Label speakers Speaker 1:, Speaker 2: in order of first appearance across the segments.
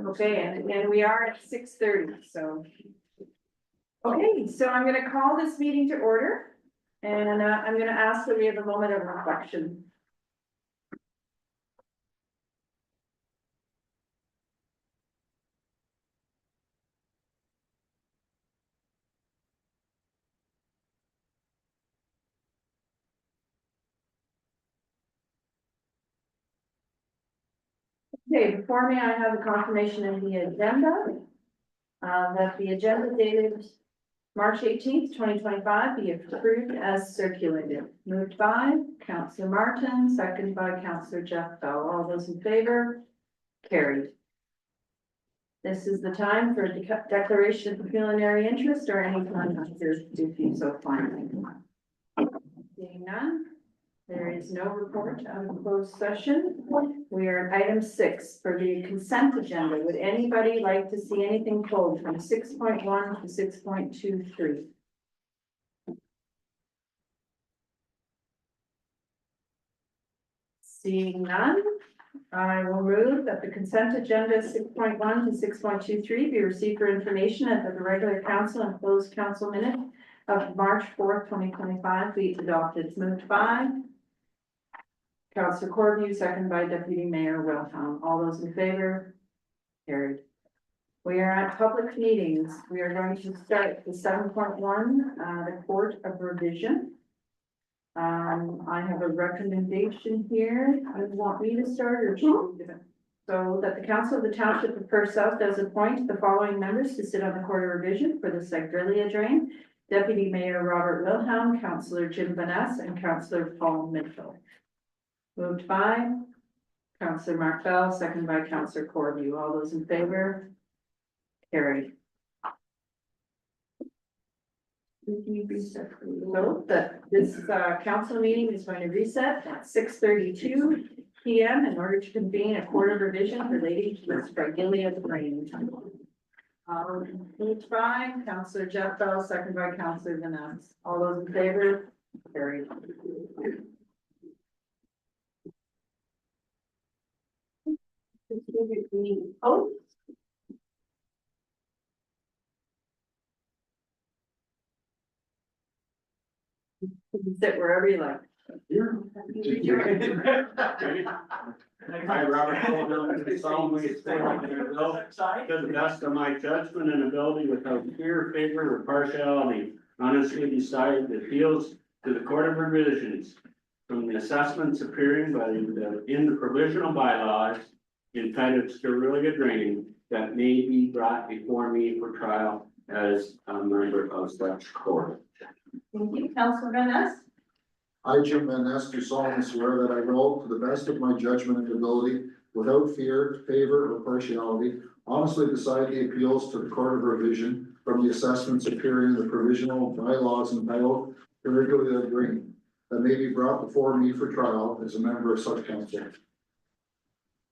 Speaker 1: Okay, and we are at 6:30, so. Okay, so I'm gonna call this meeting to order, and I'm gonna ask that we have a moment of reflection. Okay, before me, I have the confirmation of the agenda. That the agenda dated March 18th, 2025 be approved as circulated. Moved by Councillor Martin, seconded by Councillor Jeff Bell. All those in favor? Carried. This is the time for the declaration of pecuniary interest or any time after if you so find. Seeing none, there is no report of closed session. We are at item 6 for the consent agenda. Would anybody like to see anything pulled from 6.1 to 6.23? Seeing none, I will move that the consent agenda 6.1 to 6.23 be received for information and that the regular council and closed council minute of March 4th, 2025 be adopted. Moved by Councillor Corby, second by Deputy Mayor Wilhelm. All those in favor? Carried. We are at public meetings. We are going to start the 7.1, the Court of Revision. I have a recommendation here. You want me to start or should we? So that the Council of the Township of Perth South does appoint the following members to sit on the Court of Revision for the Sagrilia drain: Deputy Mayor Robert Wilhelm, Councillor Jim Van Ness, and Councillor Paul Mitchell. Moved by Councillor Mark Bell, second by Councillor Corby. All those in favor? Carried. So that this council meeting is going to reset at 6:32 p.m. in order to convene a Court of Revision relating to the Sagrilia drain. Moved by Councillor Jeff Bell, second by Councillor Van Ness. All those in favor? Carried. Oh. Sit wherever you like.
Speaker 2: I, Robert, solemnly swear to the best of my judgment and ability, without fear, favor, or partiality, honestly decide the appeals to the Court of Revisions from the assessments appearing in the provisional bylaws entitled Sagrilia Drain that may be brought before me for trial as a member of such court.
Speaker 1: Thank you, Councillor Van Ness.
Speaker 3: I, Jim Van Ness, do solemnly swear that I will, to the best of my judgment and ability, without fear, favor, or partiality, honestly decide the appeals to the Court of Revision from the assessments appearing in the provisional bylaws entitled Sagrilia Drain that may be brought before me for trial as a member of such council.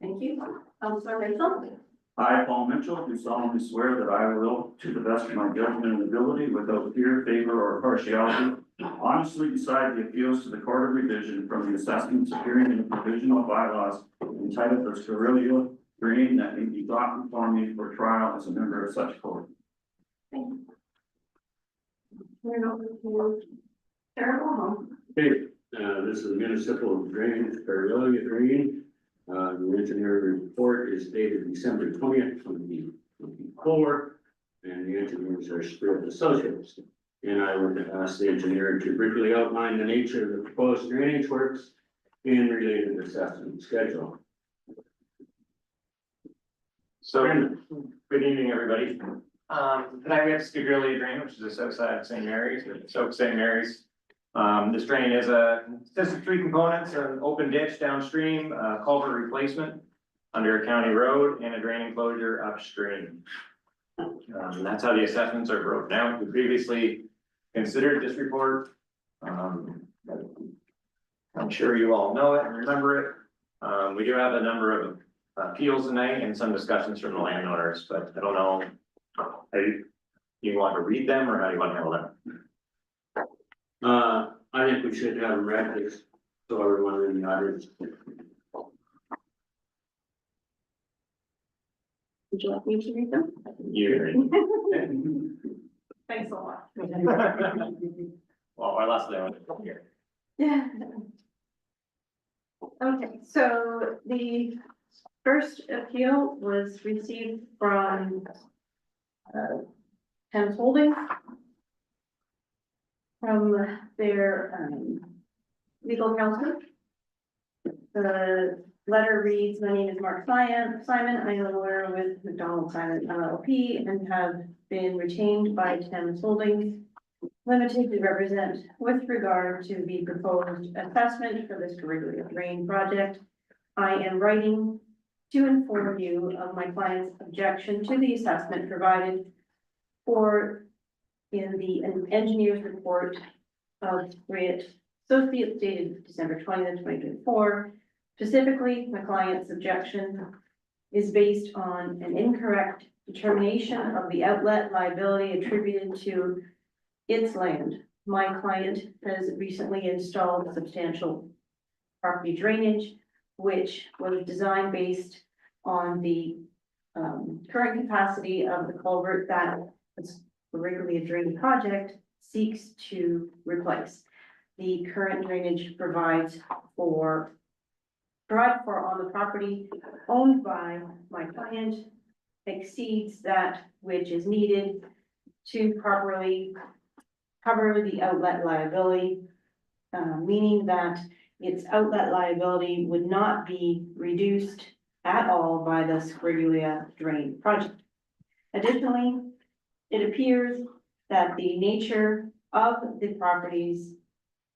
Speaker 1: Thank you. Councillor Mitchell.
Speaker 4: I, Paul Mitchell, do solemnly swear that I will, to the best of my judgment and ability, without fear, favor, or partiality, honestly decide the appeals to the Court of Revision from the assessments appearing in the provisional bylaws entitled the Sagrilia Drain that may be brought before me for trial as a member of such court.
Speaker 1: Thank you. Turn over to Terrible.
Speaker 2: Okay, this is the municipal drain, Sagrilia Drain. The engineer report is dated December 20th, 2024, and the engineers are Spirit Associates. And I would ask the engineer to briefly outline the nature of the proposed drainage works and related assessment schedule.
Speaker 5: So, good evening, everybody. Tonight we have Sagrilia Drain, which is just outside St. Mary's, St. Mary's. This drain consists of 3 components: an open ditch downstream, culvert replacement under a county road, and a drain enclosure upstream. That's how the assessments are broken out. We previously considered this report. I'm sure you all know it and remember it. We do have a number of appeals tonight and some discussions from the landowners, but I don't know how you want to read them or how you want to handle them.
Speaker 2: I think we should have them read this, so everyone in the audience.
Speaker 1: Would you like me to read them? Thanks a lot.
Speaker 5: Well, our last day on here.
Speaker 1: Yeah. Okay, so the first appeal was received from Thames Holdings from their legal counsel. The letter reads, my name is Mark Simon. I am a lawyer with McDonald Simon LLP and have been retained by Thames Holdings Limited to represent with regard to the proposed assessment for this Corridor Drain project. I am writing to inform you of my client's objection to the assessment provided for in the engineer's report of Riet Associates dated December 20th, 2024. Specifically, my client's objection is based on an incorrect determination of the outlet liability attributed to its land. My client has recently installed substantial property drainage, which was designed based on the current capacity of the culvert that the regularly drained project seeks to replace. The current drainage provides for on the property owned by my client exceeds that which is needed to properly cover the outlet liability, meaning that its outlet liability would not be reduced at all by the Scrigulia drain project. Additionally, it appears that the nature of the properties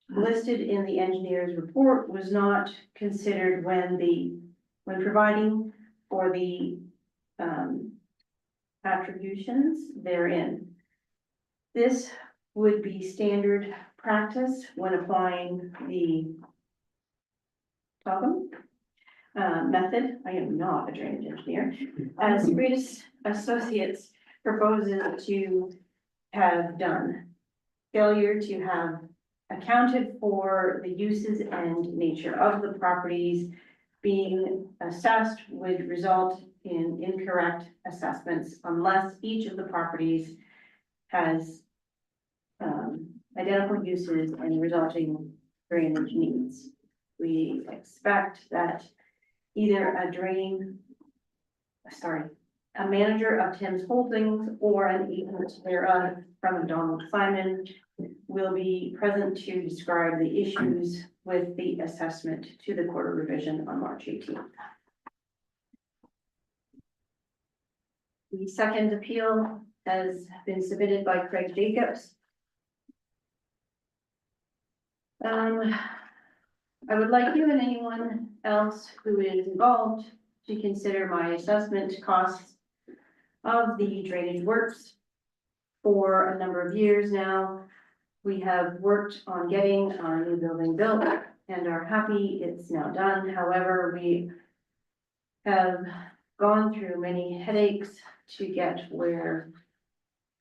Speaker 1: listed in the engineer's report was not considered when providing for the attributions therein. This would be standard practice when applying the Topham method. I am not a drainage engineer. As Riet Associates proposes to have done. Failure to have accounted for the uses and nature of the properties being assessed would result in incorrect assessments unless each of the properties has identical uses and resulting drainage needs. We expect that either a manager of Thames Holdings or an agent thereof from Donald Simon will be present to describe the issues with the assessment to the Court of Revision on March 18th. The second appeal has been submitted by Craig Jacobs. I would like you and anyone else who is involved to consider my assessment costs of the drainage works. For a number of years now, we have worked on getting our new building built and are happy it's now done. However, we have gone through many headaches to get where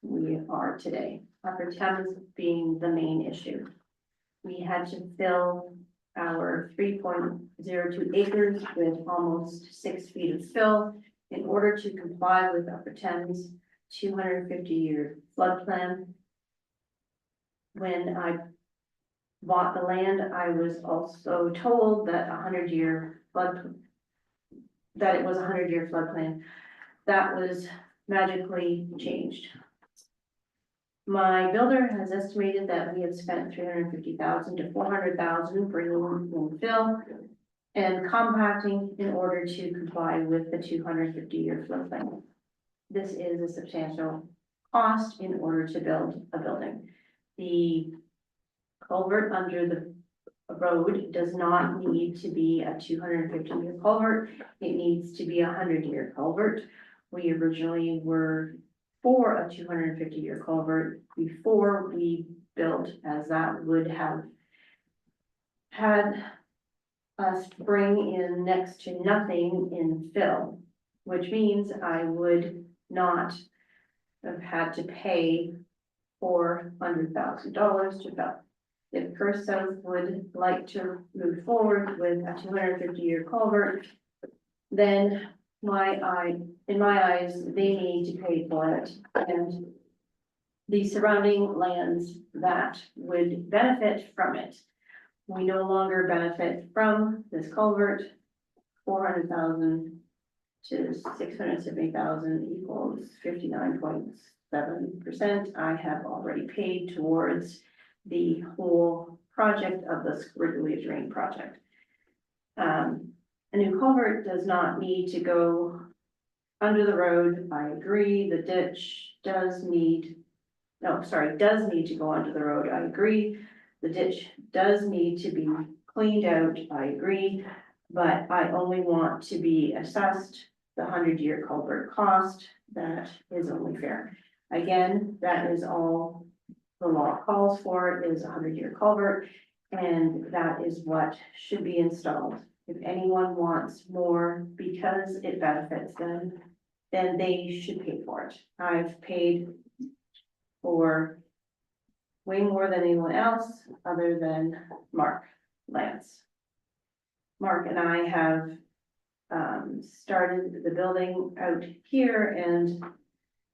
Speaker 1: we are today. Upper Thames being the main issue. We had to fill our 3.02 acres with almost 6 feet of fill in order to comply with Upper Thames 250-year flood plan. When I bought the land, I was also told that it was a 100-year flood plan. That was magically changed. My builder has estimated that we have spent $350,000 to $400,000 bringing in fill and compacting in order to comply with the 250-year flood plan. This is a substantial cost in order to build a building. The culvert under the road does not need to be a 250-year culvert. It needs to be a 100-year culvert. We originally were for a 250-year culvert before we built, as that would have had us bring in next to nothing in fill, which means I would not have had to pay $400,000 to build. If Perth South would like to move forward with a 250-year culvert, then
Speaker 6: in my eyes, they need to pay for it, and the surrounding lands that would benefit from it. We no longer benefit from this culvert. 400,000 to 670,000 equals 59.7%. I have already paid towards the whole project of the Squiggly Drain project. A new culvert does not need to go under the road. I agree, the ditch does need to go under the road. I agree. The ditch does need to be cleaned out. I agree. But I only want to be assessed the 100-year culvert cost. That is only fair. Again, that is all the law calls for, is a 100-year culvert, and that is what should be installed. If anyone wants more because it benefits them, then they should pay for it. I've paid for way more than anyone else other than Mark Lance. Mark and I have started the building out here, and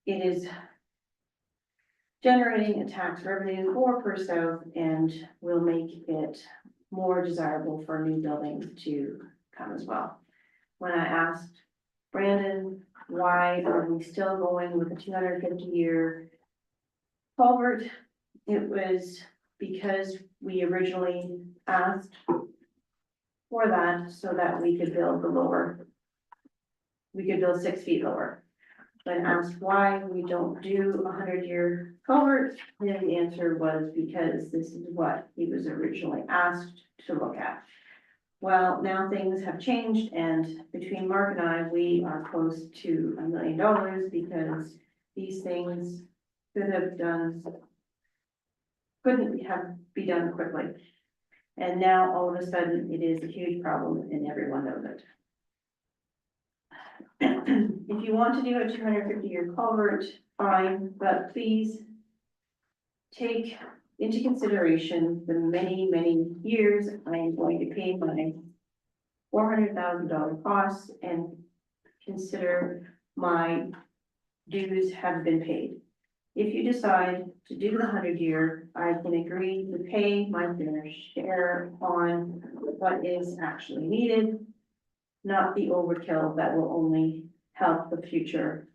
Speaker 6: it is generating a tax revenue for Perth South and will make it more desirable for new buildings to come as well. When I asked Brandon, why are we still going with a 250-year culvert? It was because we originally asked for that so that we could build 6 feet lower. When asked why we don't do a 100-year culvert, then the answer was because this is what he was originally asked to look at. Well, now things have changed, and between Mark and I, we are close to $1 million because these things couldn't be done quickly. And now all of a sudden it is a huge problem and everyone knows it. If you want to do a 250-year culvert, fine, but please take into consideration the many, many years I am going to pay my $400,000 costs and consider my dues have been paid. If you decide to do the 100-year, I can agree to pay my fair share on what is actually needed, not the overkill that will only help the future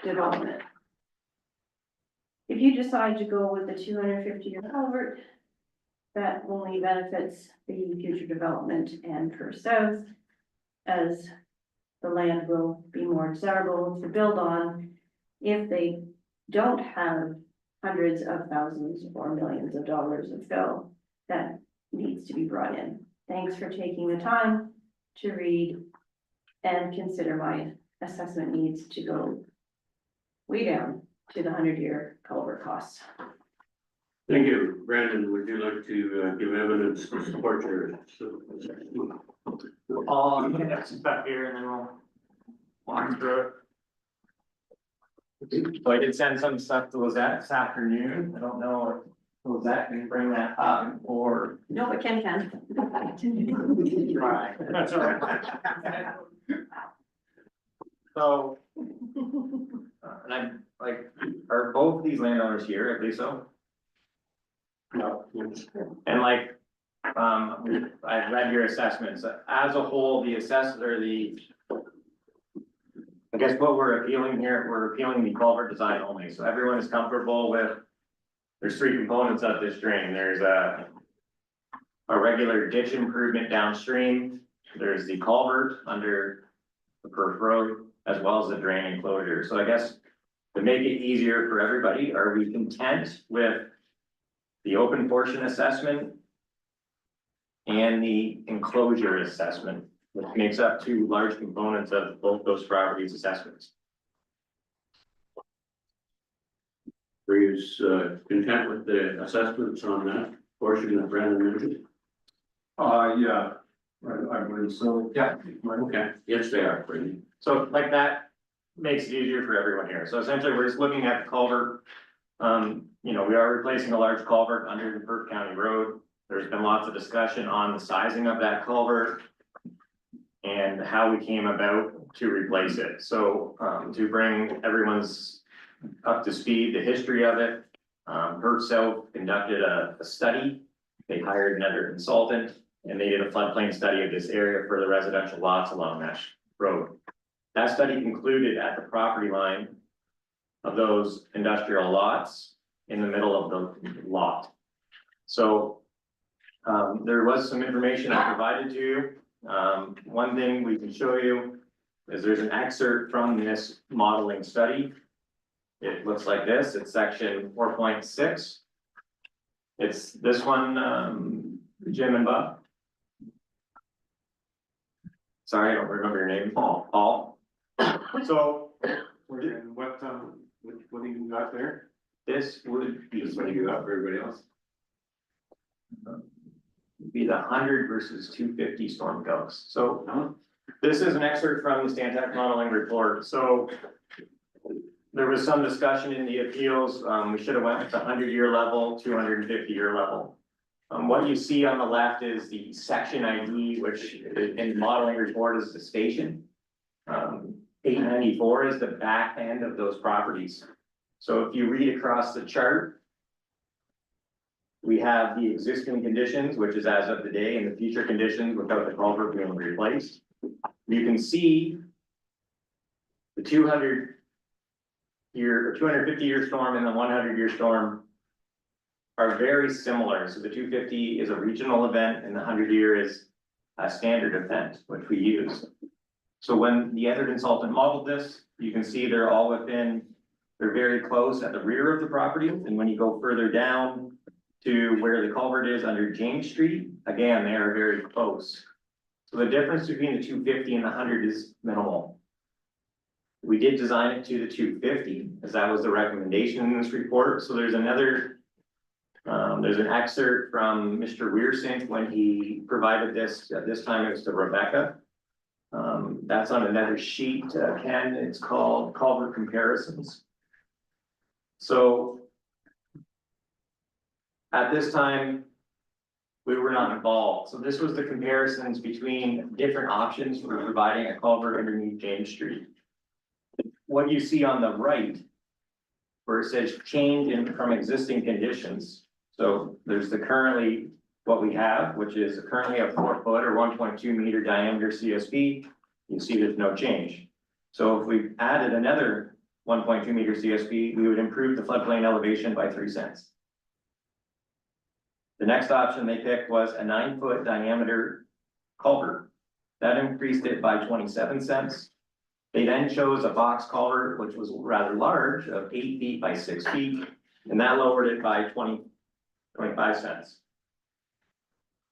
Speaker 6: development. If you decide to go with the 250-year culvert, that only benefits the future development and Perth South, as the land will be more desirable to build on if they don't have hundreds of thousands or millions of dollars of fill that needs to be brought in. Thanks for taking the time to read and consider my assessment needs to go way down to the 100-year culvert costs.
Speaker 2: Thank you. Brandon, would you like to give evidence to support your?
Speaker 5: I'll get some stuff here and then we'll walk through it. So I did send some stuff to Lizette this afternoon. I don't know if Lizette can bring that up or.
Speaker 6: No, but Ken can.
Speaker 5: Right. That's all right. So. And I'm like, are both these landowners here? I believe so.
Speaker 2: No.
Speaker 5: And like, I've read your assessments. As a whole, the assessors or I guess what we're appealing here, we're appealing the culvert design only. So everyone is comfortable with, there's 3 components of this drain. There's a regular ditch improvement downstream. There's the culvert under the Perth Road, as well as the drain enclosure. So I guess to make it easier for everybody, are we content with the open portion assessment and the enclosure assessment, which makes up 2 large components of both those properties assessments?
Speaker 2: Are you content with the assessments on that portion that Brandon mentioned?
Speaker 3: Yeah, I believe so.
Speaker 5: Yeah.
Speaker 2: Okay, yes, they are, Brandon.
Speaker 5: So like that makes it easier for everyone here. So essentially, we're just looking at the culvert. You know, we are replacing a large culvert under the Perth County Road. There's been lots of discussion on the sizing of that culvert. and how we came about to replace it. So, to bring everyone's up to speed, the history of it, Perth conducted a study. They hired another consultant and they did a floodplain study of this area for the residential lots along that road. That study concluded at the property line of those industrial lots in the middle of the lot. So, there was some information I provided to you. One thing we can show you is there's an excerpt from this modeling study. It looks like this, it's section 4.6. It's this one, Jim and Bob. Sorry, I don't remember your name, Paul. So,
Speaker 2: And what do you got there?
Speaker 5: this would be,
Speaker 2: Just what do you got for everybody else?
Speaker 5: be the 100 versus 250 storm codes. So this is an excerpt from the Stantec modeling report. So there was some discussion in the appeals. We should have went with the 100-year level, 250-year level. What you see on the left is the section ID, which in the modeling report is the station. 894 is the back end of those properties. So if you read across the chart, we have the existing conditions, which is as of today, and the future conditions without the culvert being replaced. You can see the 200-year or 250-year storm and the 100-year storm are very similar. So the 250 is a regional event and the 100-year is a standard event, which we use. So when the other consultant modeled this, you can see they're all within, they're very close at the rear of the property. And when you go further down to where the culvert is under James Street, again, they are very close. So the difference between the 250 and the 100 is minimal. We did design it to the 250, as that was the recommendation in this report. So there's another, there's an excerpt from Mr. Weersink when he provided this, at this time it was to Rebecca. That's on another sheet, Ken, it's called culvert comparisons. So at this time, we were not involved. So this was the comparisons between different options for providing a culvert underneath James Street. What you see on the right, where it says change in from existing conditions. So there's the currently what we have, which is currently a 4 foot or 1.2 meter diameter CSP. You see there's no change. So if we added another 1.2 meter CSP, we would improve the floodplain elevation by 3 cents. The next option they picked was a 9 foot diameter culvert. That increased it by 27 cents. They then chose a box culvert, which was rather large, of 8 feet by 6 feet, and that lowered it by 25 cents.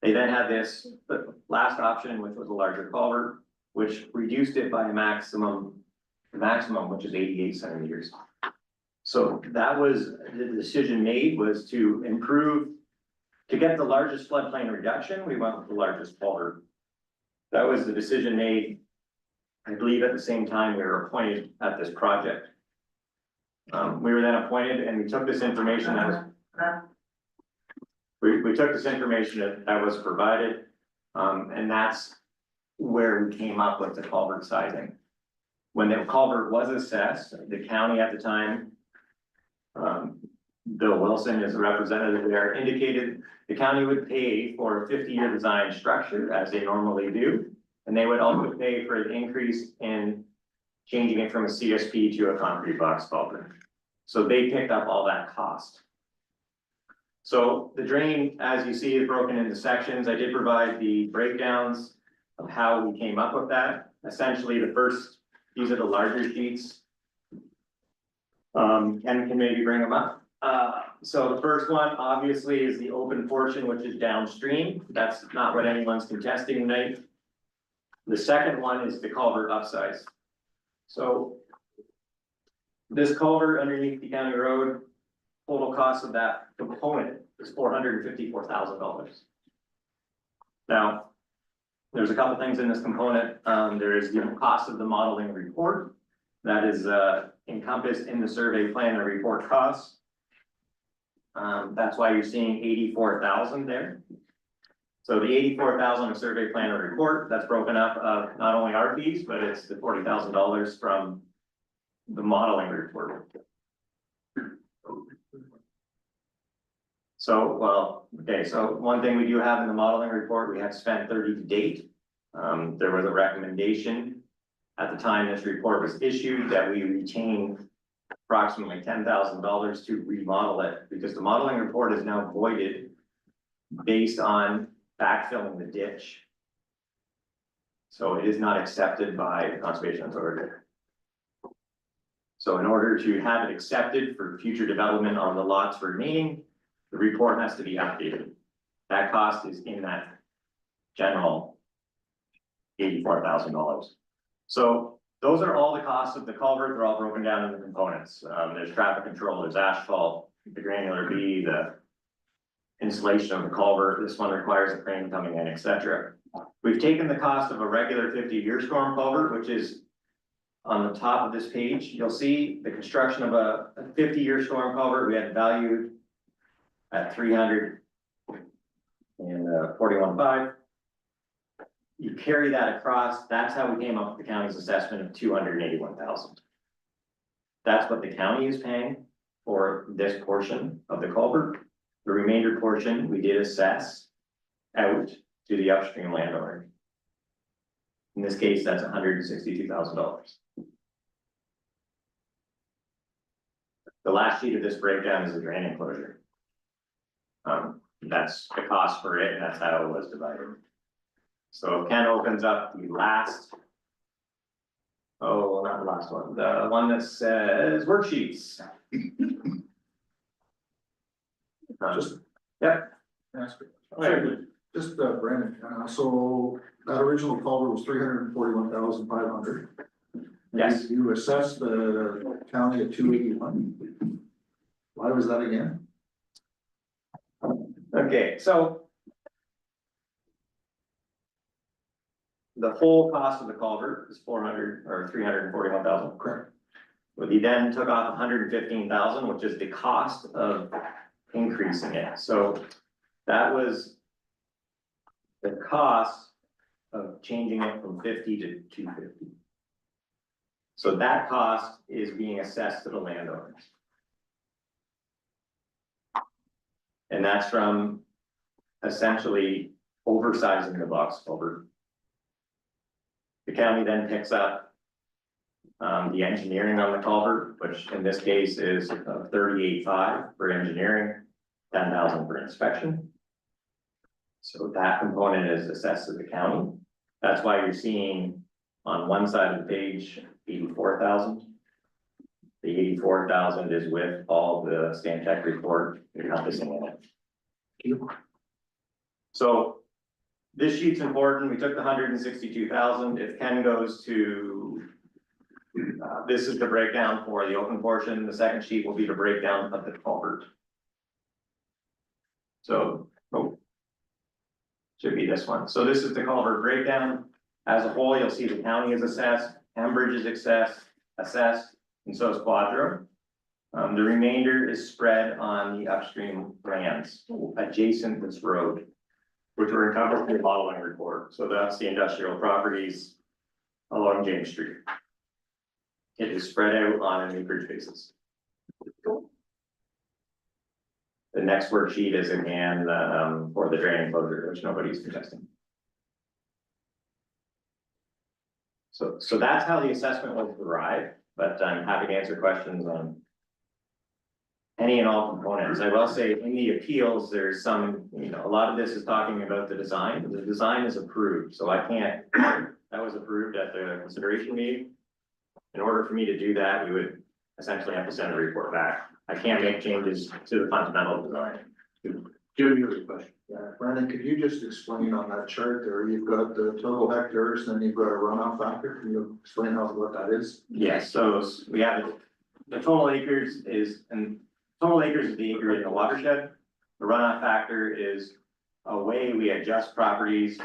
Speaker 5: They then had this the last option, which was a larger culvert, which reduced it by a maximum, which is 88 centimeters. So that was the decision made, was to improve, to get the largest floodplain reduction, we went with the largest culvert. That was the decision made, I believe, at the same time we were appointed at this project. We were then appointed and we took this information that was, we took this information that was provided, and that's where we came up with the culvert sizing. When the culvert was assessed, the county at the time, Bill Wilson is a representative there, indicated the county would pay for a 50-year design structure as they normally do. And they would also pay for the increase in changing it from a CSP to a concrete box culvert. So they picked up all that cost. So the drain, as you see, is broken into sections. I did provide the breakdowns of how we came up with that. Essentially, the first, these are the larger sheets. Ken can maybe bring them up. So the first one obviously is the open portion, which is downstream. That's not what anyone's contesting tonight. The second one is the culvert upsize. So this culvert underneath the county road, total cost of that component is $454,000. Now, there's a couple things in this component. There is the cost of the modeling report that is encompassed in the survey plan and report costs. That's why you're seeing 84,000 there. So the 84,000 of survey plan and report, that's broken up of not only our fees, but it's the $40,000 from the modeling report. So, well, okay, so one thing we do have in the modeling report, we have spent 30 to date. There was a recommendation at the time this report was issued that we retain approximately $10,000 to remodel it, because the modeling report is now voided based on backfilling the ditch. So it is not accepted by the Conservation Authority. So in order to have it accepted for future development on the lots remaining, the report has to be updated. That cost is in that general $84,000. So those are all the costs of the culvert. They're all broken down into components. There's traffic control, there's asphalt, the granular B, the installation of the culvert. This one requires a crane coming in, etc. We've taken the cost of a regular 50-year storm culvert, which is on the top of this page. You'll see the construction of a 50-year storm culvert. We had valued at $341,500. You carry that across, that's how we came up with the county's assessment of $281,000. That's what the county is paying for this portion of the culvert. The remainder portion, we did assess out to the upstream landowner. In this case, that's $162,000. The last sheet of this breakdown is the drain enclosure. That's the cost for it, and that's how it was divided. So Ken opens up the last, oh, not the last one, the one that says worksheets.
Speaker 3: Just-
Speaker 5: Yep.
Speaker 3: Just, Brandon, so that original culvert was $341,500.
Speaker 5: Yes.
Speaker 3: You assessed the county at $281. Why was that again?
Speaker 5: Okay, so the whole cost of the culvert is 400 or 341,000.
Speaker 3: Correct.
Speaker 5: But he then took off 115,000, which is the cost of increasing it. So that was the cost of changing it from 50 to 250. So that cost is being assessed to the landowners. And that's from essentially oversizing the box culvert. The county then picks up the engineering on the culvert, which in this case is $38,500 for engineering, $10,000 for inspection. So that component is assessed to the county. That's why you're seeing on one side of the page, 84,000. The 84,000 is with all the Stantec report encompassing it. So this sheet's important. We took the 162,000. If Ken goes to, this is the breakdown for the open portion. The second sheet will be the breakdown of the culvert. So, should be this one. So this is the culvert breakdown. As a whole, you'll see the county is assessed, Hembridge is assessed, and so is Quadro. The remainder is spread on the upstream lands adjacent to this road, which were encompassed in the modeling report. So that's the industrial properties along James Street. It is spread out on an acreage basis. The next worksheet is again for the drain enclosure, which nobody's contesting. So that's how the assessment was derived, but I'm happy to answer questions on any and all components. I will say in the appeals, there's some, a lot of this is talking about the design. The design is approved, so I can't, that was approved at the consideration meeting. In order for me to do that, we would essentially have to send a report back. I can't make changes to the fundamental design.
Speaker 2: Jim, you have a question.
Speaker 3: Yeah, Brandon, could you just explain on that chart there, you've got the total hectares, then you've got a runoff factor, can you explain what that is?
Speaker 5: Yes, so we have the total acres is, and total acres is the acre in the watershed. The runoff factor is a way we adjust properties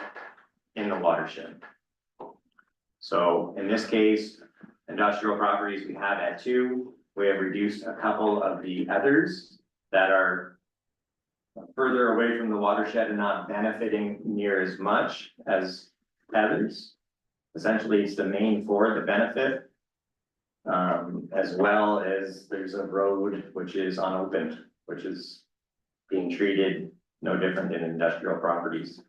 Speaker 5: in the watershed. So in this case, industrial properties we have at 2, we have reduced a couple of the others that are further away from the watershed and not benefiting near as much as others. Essentially, it's the main for the benefit. As well as there's a road which is unopened, which is being treated no different than industrial properties.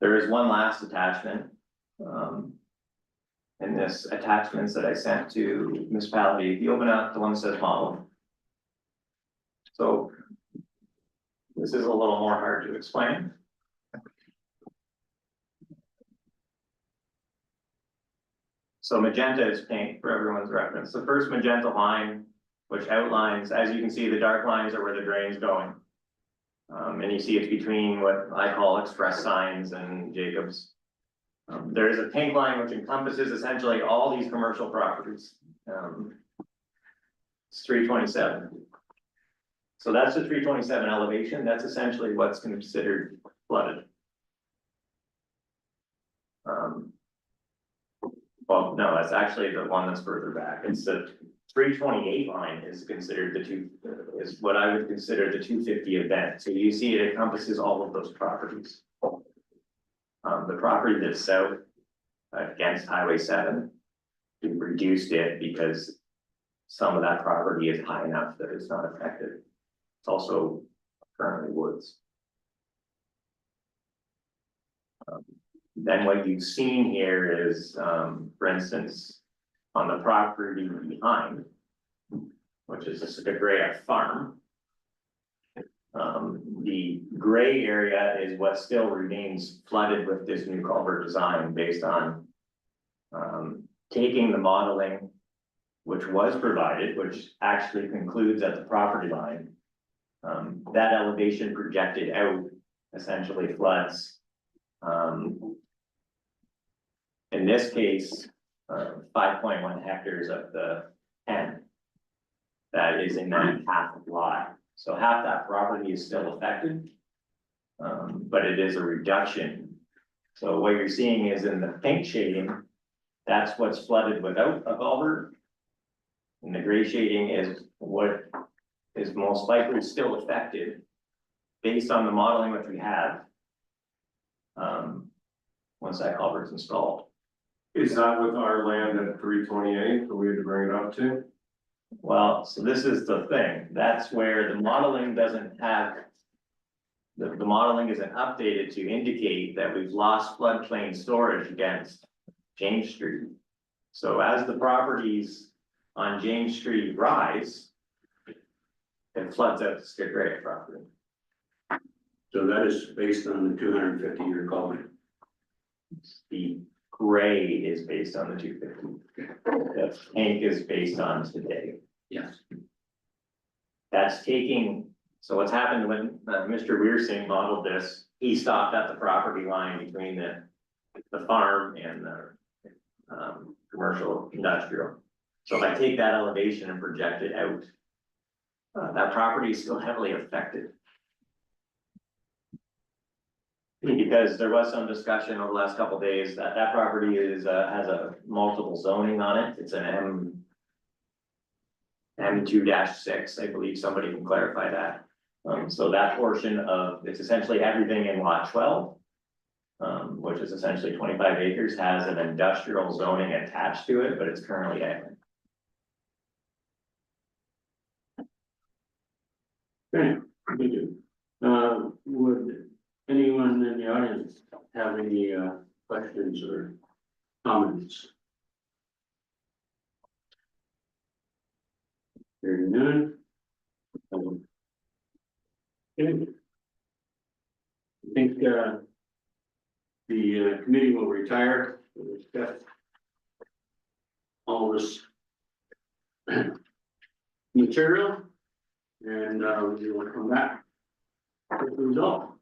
Speaker 5: There is one last attachment. And this attachments that I sent to municipality, if you open up the one that says model. So this is a little more hard to explain. So magenta is pink for everyone's reference. The first magenta line, which outlines, as you can see, the dark lines are where the drain's going. And you see it's between what I call express signs and Jacobs. There is a pink line which encompasses essentially all these commercial properties. It's 327. So that's the 327 elevation. That's essentially what's considered flooded. Well, no, that's actually the one that's further back. It's the 328 line is considered is what I would consider the 250 event. So you see it encompasses all of those properties. The property that's south against Highway 7, we reduced it because some of that property is high enough that it's not affected. It's also currently woods. Then what you've seen here is, for instance, on the property behind, which is the Sequoia Farm. The gray area is what still remains flooded with this new culvert design based on taking the modeling, which was provided, which actually concludes at the property line. That elevation projected out essentially floods. In this case, 5.1 hectares of the 10. That is in that half lot. So half that property is still affected. But it is a reduction. So what you're seeing is in the pink shading, that's what's flooded without a culvert. And the gray shading is what is most likely still affected based on the modeling which we have. Once that culvert's installed.
Speaker 7: Is that with our land at 328 that we had to bring it up to?
Speaker 5: Well, so this is the thing, that's where the modeling doesn't have. The modeling isn't updated to indicate that we've lost floodplain storage against James Street. So as the properties on James Street rise, it floods out the Skid property.
Speaker 2: So that is based on the 250-year culvert.
Speaker 5: The gray is based on the 250. The pink is based on today.
Speaker 2: Yes.
Speaker 5: That's taking, so what's happened when Mr. Weersing modeled this, he stopped at the property line between the farm and the commercial industrial. So if I take that elevation and project it out, that property is still heavily affected. Because there was some discussion over the last couple of days that that property is has a multiple zoning on it. It's an M2-6, I believe somebody can clarify that. So that portion of, it's essentially everything in lot 12, which is essentially 25 acres, has an industrial zoning attached to it, but it's currently ag.
Speaker 2: Okay, thank you. Would anyone in the audience have any questions or comments? Hearing none. Okay. I think the committee will retire. We'll discuss all this material, and we will come back with the result.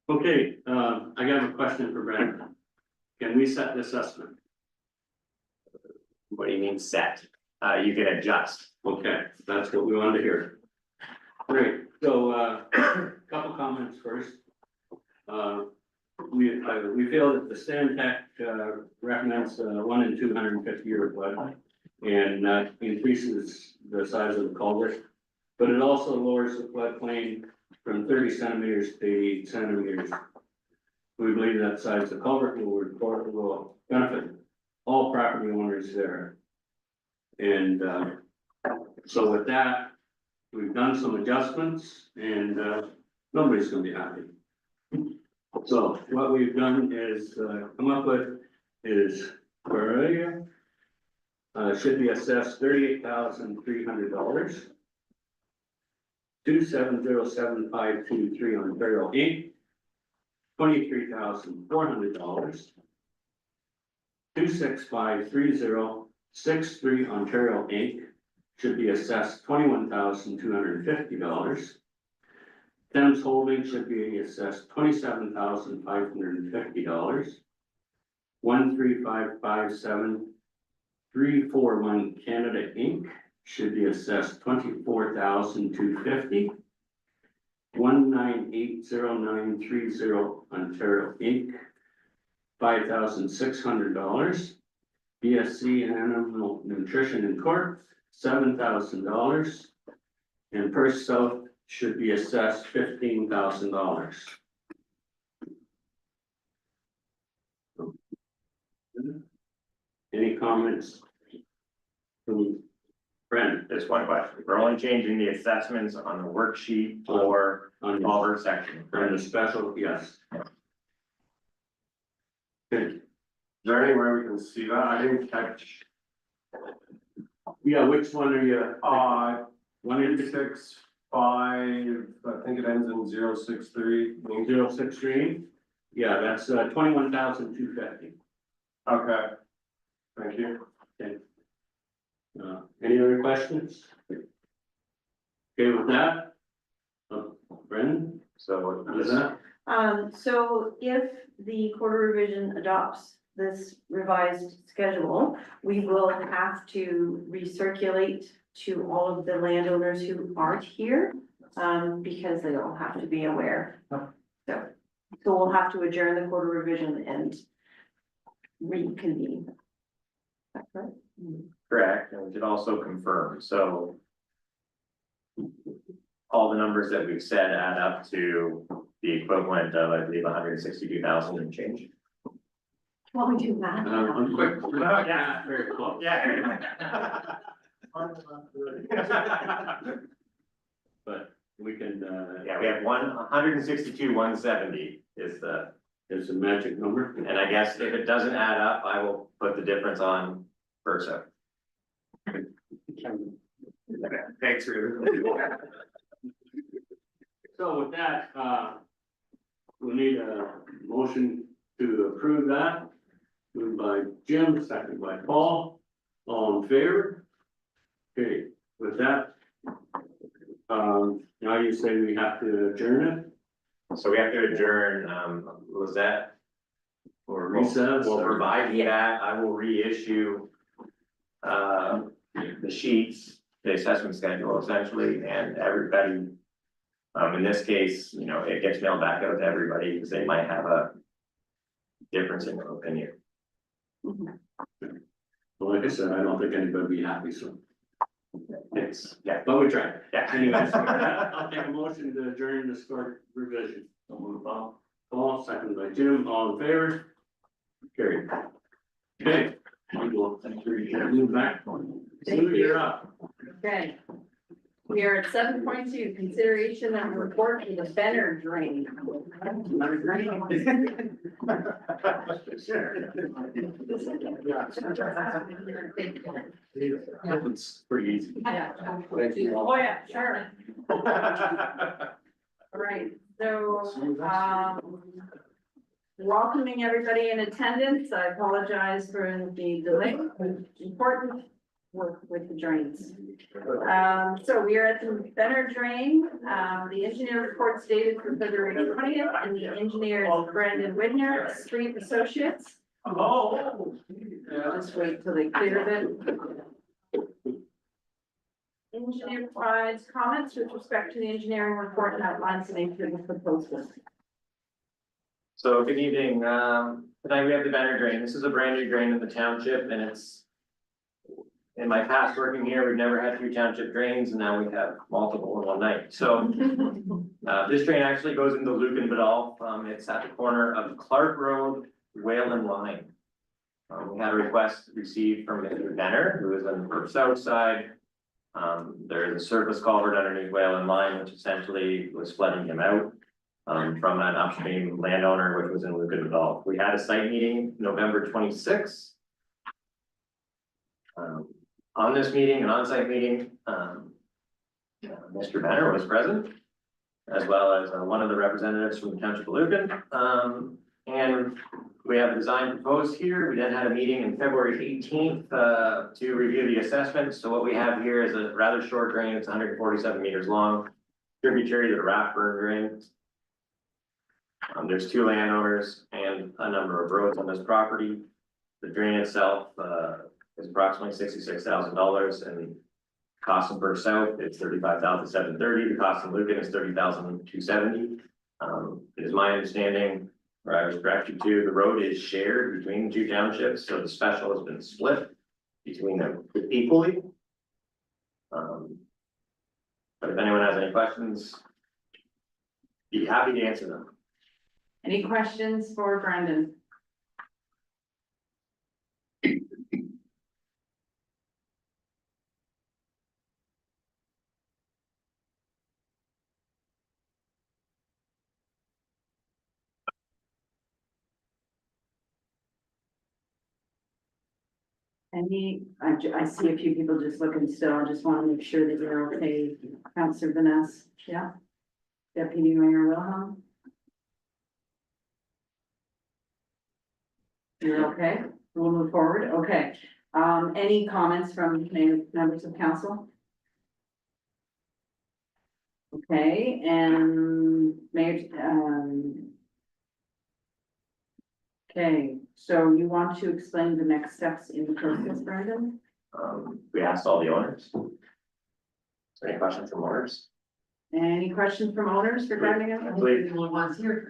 Speaker 2: Okay, I got a question for Brandon. Can we set the assessment?
Speaker 5: What do you mean set? You can adjust.
Speaker 2: Okay, that's what we wanted to hear. Great, so, couple comments first. We feel that the Stantec, recommends, 1 in 250 year flood. And, increases the size of the culvert. But it also lowers the floodplain from 30 centimeters to 80 centimeters. We believe that size of the culvert will benefit all property owners there. And, so with that, we've done some adjustments and, nobody's gonna be happy. So what we've done is, come up with is per area. Should be assessed $38,300. 2707523 Ontario Inc. $23,400. 2653063 Ontario Inc. Should be assessed $21,250. Thames Holding should be assessed $27,550. 13557 Canada Inc. should be assessed $24,250. 1980930 Ontario Inc. $5,600. BSC Animal Nutrition and Corp. $7,000. And Perth South should be assessed $15,000. Any comments from Brent
Speaker 5: Just one question. We're only changing the assessments on the worksheet for
Speaker 2: on
Speaker 5: culvert section.
Speaker 2: the special? Yes. Good.
Speaker 7: Is there anywhere we can see that? I didn't catch,
Speaker 2: Yeah, which one are you?
Speaker 7: 186 5, I think it ends in 063.
Speaker 2: 063? Yeah, that's 21,250.
Speaker 7: Okay. Thank you.
Speaker 2: Any other questions? Okay, with that, Brendan,
Speaker 5: So
Speaker 2: what is that?
Speaker 6: So if the quarter revision adopts this revised schedule, we will have to recirculate to all of the landowners who aren't here, because they all have to be aware. So we'll have to adjourn the quarter revision and reconvene. Is that correct?
Speaker 5: correct, and we should also confirm, so. All the numbers that we've said add up to the equivalent of, I believe, 162,000 and change.
Speaker 6: Want me to do that?
Speaker 2: I'm quick.
Speaker 5: Yeah.
Speaker 2: Very close.
Speaker 5: Yeah.
Speaker 2: But we can,
Speaker 5: Yeah, we have 162,170 is the,
Speaker 2: it's a magic number.
Speaker 5: and I guess if it doesn't add up, I will put the difference on Versa. Thanks, Ruben.
Speaker 2: So with that, we'll need a motion to approve that. Moved by Jim, second by Paul, all in favor? Okay, with that. Now you say we have to adjourn it
Speaker 5: So we have to adjourn, was that?
Speaker 2: or recess?
Speaker 5: We'll
Speaker 2: or-
Speaker 5: provide you that, I will reissue. The sheets, the assessment schedule essentially, and everybody. In this case, you know, it gets mailed back out to everybody because they might have a difference in opinion.
Speaker 2: Well, like I said, I don't think anybody would be happy, so,
Speaker 5: It's, yeah,
Speaker 2: but we tried.
Speaker 5: yeah.
Speaker 2: Anyways, I'll take a motion to adjourn this court revision. Paul, second by Jim, all in favor? Carried. Okay. We will move back. Sue, you're up.
Speaker 1: Okay. We are at 7.2, consideration of report for the Benner drain.
Speaker 2: It's pretty easy.
Speaker 1: Yeah.
Speaker 2: Thank you.
Speaker 1: Oh, yeah, sure. All right, so, welcoming everybody in attendance. I apologize for the delay. Important work with the drains. So we are at the Benner Drain. The engineer report stated for February 20th, and the engineer is Brandon Widner, Street Associates.
Speaker 2: Oh.
Speaker 1: Just wait till they clear it. Engineer provides comments with respect to the engineering report and outlines the nature of the proposal.
Speaker 5: So good evening, tonight we have the Benner drain. This is a brand new drain in the township, and it's. In my past working here, we've never had 3 township drains, and now we have multiple in one night, so. This drain actually goes into Luke and Vidal, it's at the corner of Clark Road, Whalen Line. We had a request received from Mr. Benner, who is on the Perth south side. There is a surface culvert underneath Whalen Line, which essentially was flooding him out. From an upstream landowner, which was in Luke and Vidal. We had a site meeting November 26th. On this meeting, an on-site meeting, Mr. Benner was present, as well as one of the representatives from the Township of Lucan. And we have a design proposed here. We then had a meeting in February 18th to review the assessment. So what we have here is a rather short drain. It's 147 meters long, tributary to the Rathburn drain. There's 2 landowners and a number of roads on this property. The drain itself is approximately $66,000, and cost in Perth South is $35,730. The cost in Lucan is $30,270. It is my understanding, or I was directed to, the road is shared between the 2 townships, so the special has been split between them equally. But if anyone has any questions, be happy to answer them.
Speaker 1: Any questions for Brandon? I see a few people just looking still. I just want to make sure that you're okay. Councillor Vanessa, yeah? Deputy Mayor Wilhelm? You're okay? We'll move forward. Okay. Any comments from members of council? Okay, and Mayor, okay, so you want to explain the next steps in the process, Brandon?
Speaker 5: We asked all the owners. Is there any questions from owners?
Speaker 1: Any questions from owners regarding it?
Speaker 5: I believe,
Speaker 1: Only ones here.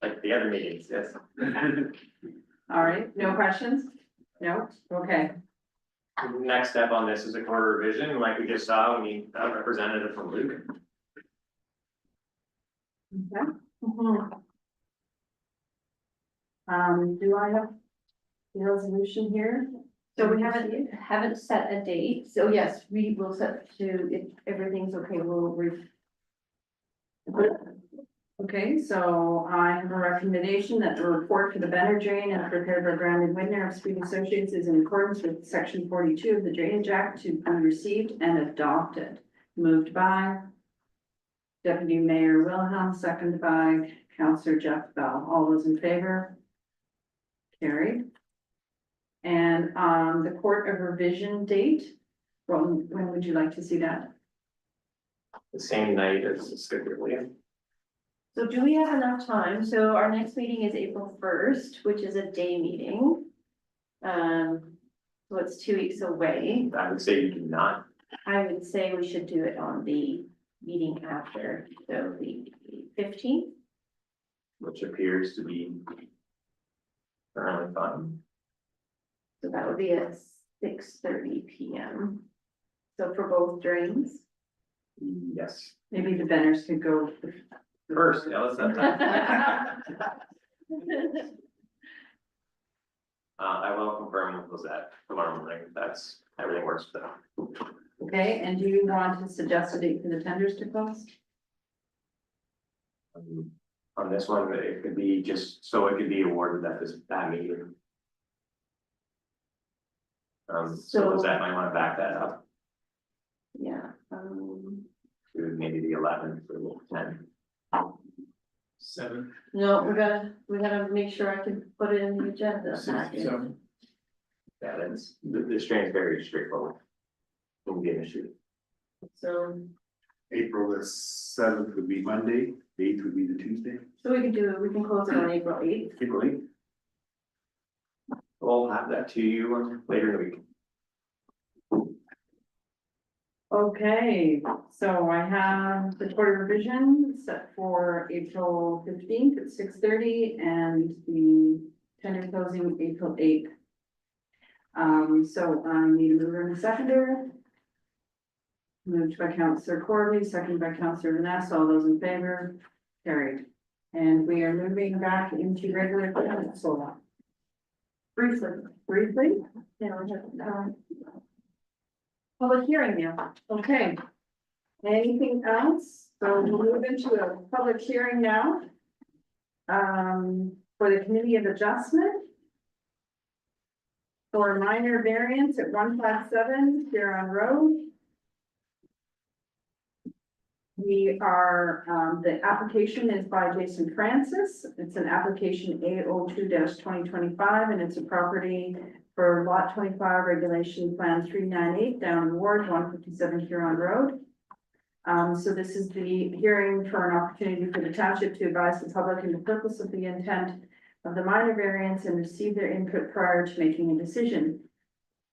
Speaker 5: like the other meetings, yes.
Speaker 1: All right, no questions? No, okay.
Speaker 5: Next step on this is a quarter revision, like we just saw, we need a representative from Luke.
Speaker 1: Okay. Do I have the resolution here?
Speaker 6: So we haven't set a date, so yes, we will set to, if everything's okay, we'll
Speaker 1: Okay, so I have a recommendation that the report for the Benner Drain as prepared by Brandon Widner of Street Associates is in accordance with section 42 of the Drainage Act to be received and adopted. Moved by Deputy Mayor Wilhelm, seconded by Councillor Jeff Bell. All those in favor? Carried. And the court of revision date, when would you like to see that?
Speaker 5: The same night as the schedule.
Speaker 6: So do we have enough time? So our next meeting is April 1st, which is a day meeting. So it's 2 weeks away.
Speaker 5: I would say you do not.
Speaker 6: I would say we should do it on the meeting after, so the 15th.
Speaker 5: Which appears to be currently fun.
Speaker 6: So that would be at 6:30 p.m. So for both drains.
Speaker 5: Yes.
Speaker 1: Maybe the Benners could go
Speaker 5: First, yeah, let's have that. I will confirm with Lizette tomorrow morning. That's, everything works for them.
Speaker 1: Okay, and do you want to suggest a date for the tenders to close?
Speaker 5: On this one, it could be just, so it could be awarded at that meeting. So
Speaker 6: So-
Speaker 5: Lizette might want to back that up
Speaker 6: Yeah.
Speaker 5: to maybe the 11th or the 10th.
Speaker 7: 7.
Speaker 6: No, we gotta make sure I can put it in the agenda. packet.
Speaker 5: Yeah, that's, the strain is very straightforward. Won't be an issue.
Speaker 1: So,
Speaker 7: April the 7th would be Monday, the 8th would be the Tuesday.
Speaker 6: So we can close it on April 8th.
Speaker 7: April 8th.
Speaker 5: We'll have that to you later in the week.
Speaker 1: okay, so I have the Board of Revision set for April 15th at 6:30 and the tender closing April 8th. So I need a mover and a seconder. Moved by Councillor Corby, seconded by Councillor Vanessa, all those in favor, carried. And we are moving back into regular council. Briefly, yeah, public hearing now, okay. Anything else? So we'll move into a public hearing now. For the Committee of Adjustment. For minor variance at 157 Huron Road. We are, the application is by Jason Francis. It's an application A02-2025, and it's a property for lot 25 regulation plan 398 down in Ward 157 Huron Road. So this is the hearing for an opportunity for the township to advise the public in the purpose of the intent of the minor variance and receive their input prior to making a decision.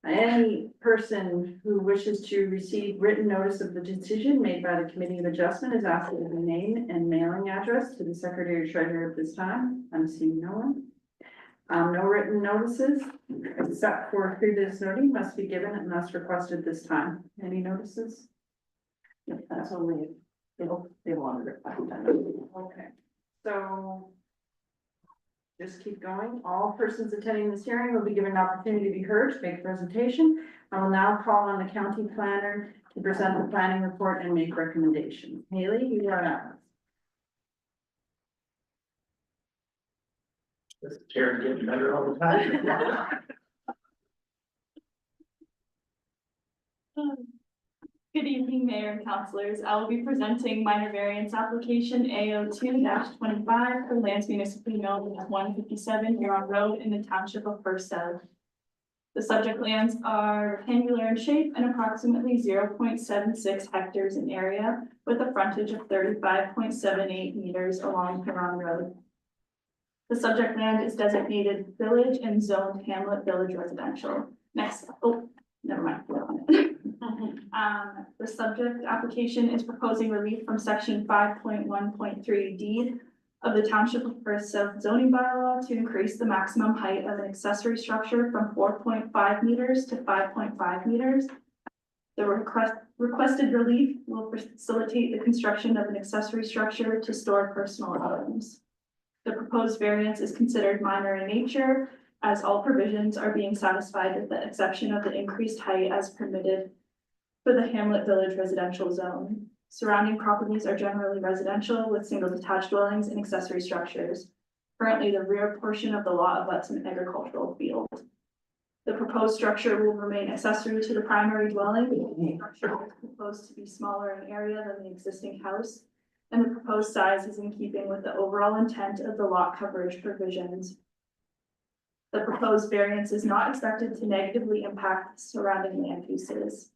Speaker 1: Any person who wishes to receive written notice of the decision made by the Committee of Adjustment is asked to give a name and mailing address to the Secretary Treasurer at this time. I'm seeing no one. No written notices, except for previous noting, must be given unless requested this time. Any notices?
Speaker 6: That's only, they wanted it.
Speaker 1: Okay, so just keep going. All persons attending this hearing will be given an opportunity to be heard to make a presentation. I will now call on the county planner to present the planning report and make recommendations. Haley, you are up.
Speaker 5: This chair is getting better all the time.
Speaker 8: Good evening, Mayor and Councilors. I will be presenting minor variance application A02-25 for lands municipally known as 157 Huron Road in the Township of Perth. The subject lands are rectangular in shape and approximately 0.76 hectares in area, with a frontage of 35.78 meters along Huron Road. The subject land is designated village and zoned hamlet village residential. Next, oh, never mind. The subject application is proposing relief from section 5.1.3D of the Township of Perth South zoning bylaw to increase the maximum height of an accessory structure from 4.5 meters to 5.5 meters. The requested relief will facilitate the construction of an accessory structure to store personal items. The proposed variance is considered minor in nature, as all provisions are being satisfied with the exception of the increased height as permitted for the Hamlet Village residential zone. Surrounding properties are generally residential with single detached dwellings and accessory structures. Currently, the rear portion of the lot abuts an agricultural field. The proposed structure will remain accessory to the primary dwelling. The structure is proposed to be smaller in area than the existing house, and the proposed size is in keeping with the overall intent of the lot coverage provisions. The proposed variance is not expected to negatively impact surrounding land uses.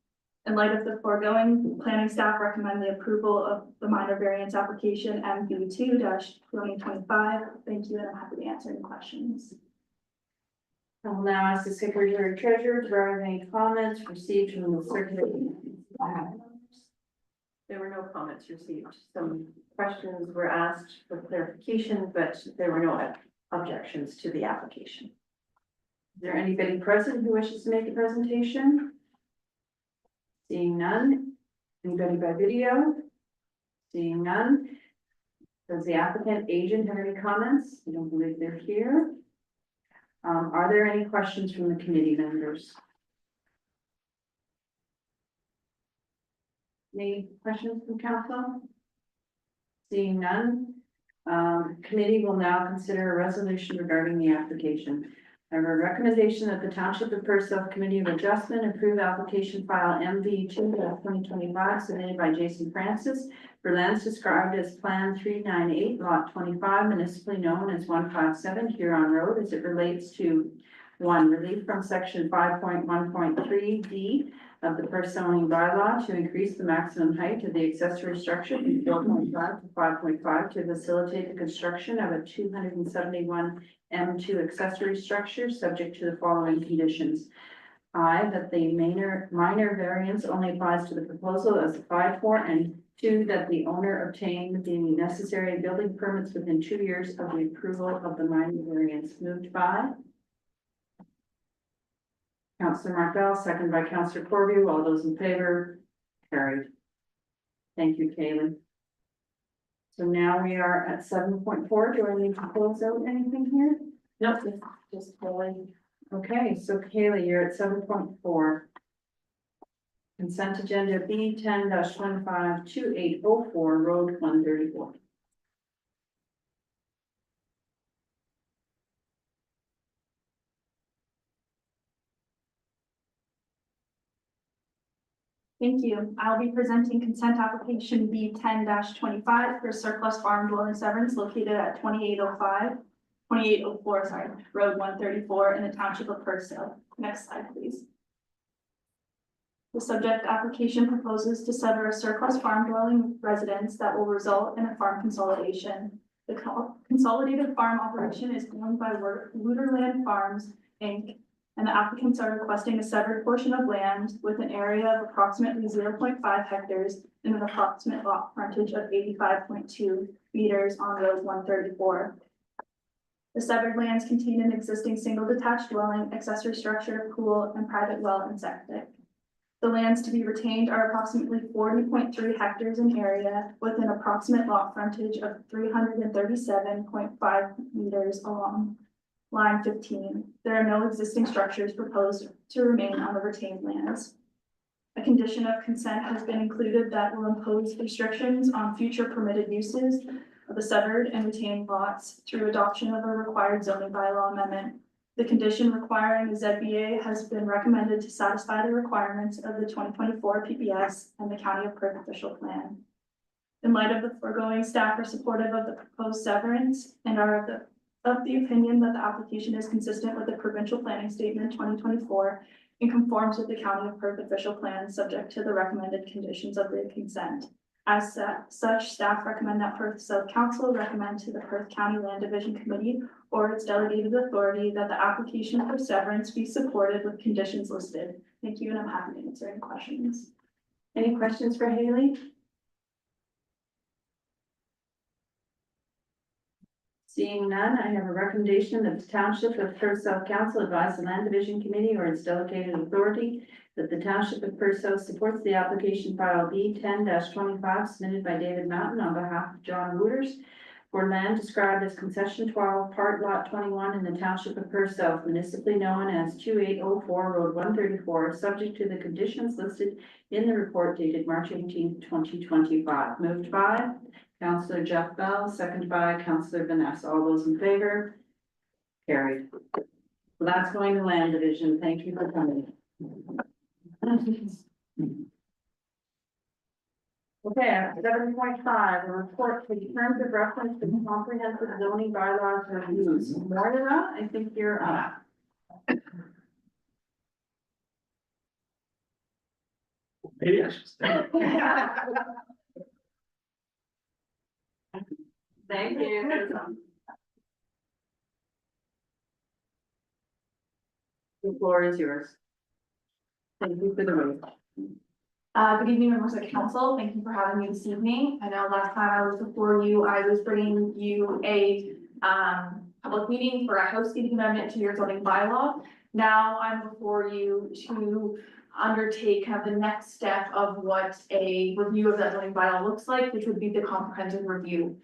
Speaker 8: In light of the foregoing, planning staff recommend the approval of the minor variance application MV2-2025. Thank you, and I'm happy to answer any questions.
Speaker 1: I will now ask the Secretary Treasurer to provide any comments received from the circulating.
Speaker 6: There were no comments received. Some questions were asked for clarification, but there were no objections to the application.
Speaker 1: Is there anybody present who wishes to make a presentation? Seeing none. Anybody by video? Seeing none. Does the applicant agent have any comments? I don't believe they're here. Are there any questions from the committee members? Any questions from council? Seeing none. Committee will now consider a resolution regarding the application. I have a recommendation that the Township of Perth South Committee of Adjustment approve application file MV2-2025 submitted by Jason Francis for lands described as Plan 398, Lot 25, municipally known as 157 Huron Road, as it relates to One, relief from section 5.1.3 D of the Perth zoning bylaw to increase the maximum height of the accessory structure from 4.5 to 5.5 to facilitate the construction of a 271 M2 accessory structure, subject to the following conditions. I, that the minor variance only applies to the proposal as applied for, and two, that the owner obtained the necessary building permits within 2 years of the approval of the minor variance. Moved by Councillor Martell, second by Councillor Corby. All those in favor? Carried. Thank you, Kaylee. So now we are at 7.4. Do I need to close out anything here? Nope, just pulling. Okay, so Kaylee, you're at 7.4. Consent agenda B 10-25-2804, Road 134.
Speaker 8: Thank you. I'll be presenting consent application B 10-25 for surplus farm dwelling severance located at 2804, Road 134 in the Township of Perth. Next slide, please. The subject application proposes to sever a surplus farm dwelling residence that will result in a farm consolidation. The consolidated farm operation is owned by Wooderland Farms, Inc., and the applicants are requesting a severed portion of land with an area of approximately 0.5 hectares and an approximate lot frontage of 85.2 meters on Road 134. The severed lands contain an existing single detached dwelling, accessory structure, pool, and private well and septic. The lands to be retained are approximately 40.3 hectares in area with an approximate lot frontage of 337.5 meters along line 15. There are no existing structures proposed to remain on the retained lands. A condition of consent has been included that will impose restrictions on future permitted uses of the severed and retained lots through adoption of a required zoning bylaw amendment. The condition requiring a ZBA has been recommended to satisfy the requirements of the 2024 PPS and the County of Perth official plan. In light of the foregoing, staff are supportive of the proposed severance and are of the opinion that the application is consistent with the provincial planning statement 2024 and conforms with the County of Perth official plan, subject to the recommended conditions of the consent. As such, staff recommend that Perth South Council recommend to the Perth County Land Division Committee or its delegated authority that the application for severance be supported with conditions listed. Thank you, and I'm happy to answer any questions.
Speaker 1: Any questions for Haley? Seeing none, I have a recommendation that the Township of Perth South Council advise the Land Division Committee or its delegated authority that the Township of Perth South supports the application file B 10-25 submitted by David Mountain on behalf of John Wooters for land described as concession 12, part lot 21 in the Township of Perth South, municipally known as 2804 Road 134, subject to the conditions listed in the report dated March 18, 2025. Moved by Councillor Jeff Bell, seconded by Councillor Vanessa. All those in favor? Carried. So that's going to Land Division. Thank you for coming. Okay, 7.5, a report for the terms of reference to the comprehensive zoning bylaws reviews. Moira, I think you're up.
Speaker 5: Maybe I should stay.
Speaker 1: Thank you. The floor is yours. Thank you for the wait.
Speaker 9: Good evening, members of the council. Thank you for having me this evening. I know last time I was before you, I was bringing you a public meeting for a housekeeping amendment to your zoning bylaw. Now I'm before you to undertake kind of the next step of what a review of that zoning bylaw looks like, which would be the comprehensive review.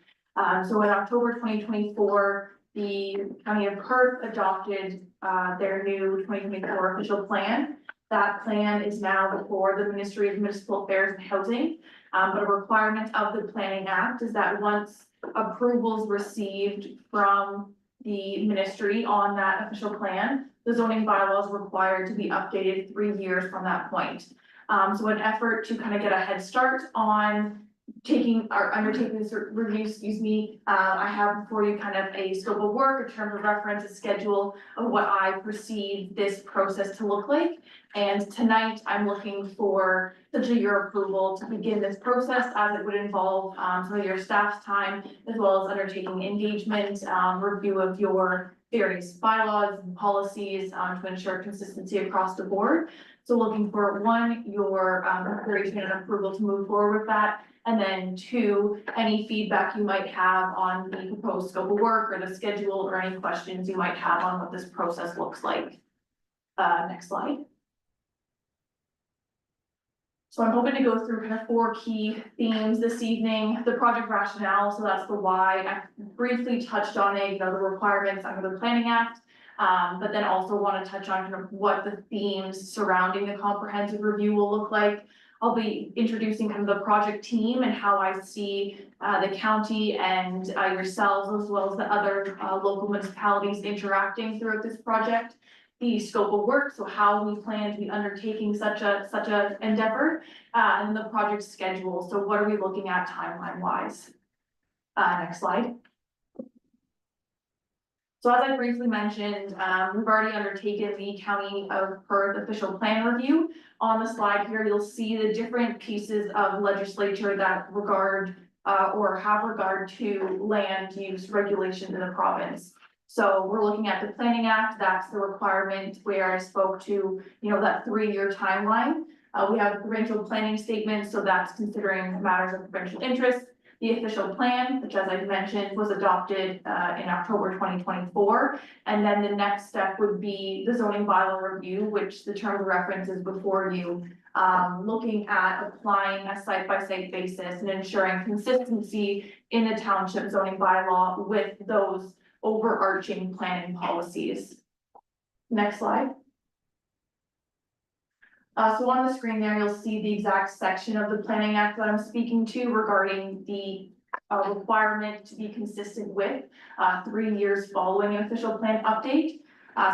Speaker 9: So in October 2024, the County of Perth adopted their new 2024 official plan. That plan is now before the Ministry of Municipal Affairs and Housing. But a requirement of the Planning Act is that once approvals received from the ministry on that official plan, the zoning bylaw is required to be updated 3 years from that point. So an effort to kind of get a head start on undertaking this review, excuse me. I have before you kind of a scope of work, a term of reference, a schedule of what I perceive this process to look like. And tonight, I'm looking for essentially your approval to begin this process, as it would involve some of your staff's time, as well as undertaking engagement, review of your various bylaws and policies to ensure consistency across the board. So looking for one, your consideration and approval to move forward with that. And then two, any feedback you might have on the proposed scope of work or the schedule, or any questions you might have on what this process looks like. Next slide. So I'm hoping to go through kind of 4 key themes this evening. The project rationale, so that's the why. I briefly touched on it, the requirements under the Planning Act. But then also want to touch on kind of what the themes surrounding the comprehensive review will look like. I'll be introducing kind of the project team and how I see the county and yourselves, as well as the other local municipalities interacting throughout this project. The scope of work, so how we plan to be undertaking such a endeavor, and the project schedule. So what are we looking at timeline wise? Next slide. So as I briefly mentioned, we've already undertaken the County of Perth official plan review. On the slide here, you'll see the different pieces of legislature that regard or have regard to land use regulations in the province. So we're looking at the Planning Act. That's the requirement where I spoke to, that 3-year timeline. We have a provincial planning statement, so that's considering matters of provincial interest. The official plan, which, as I mentioned, was adopted in October 2024. And then the next step would be the zoning bylaw review, which the term of reference is before you, looking at applying a site-by-site basis and ensuring consistency in the township zoning bylaw with those overarching planning policies. Next slide. So on the screen there, you'll see the exact section of the Planning Act that I'm speaking to regarding the requirement to be consistent with 3 years following an official plan update.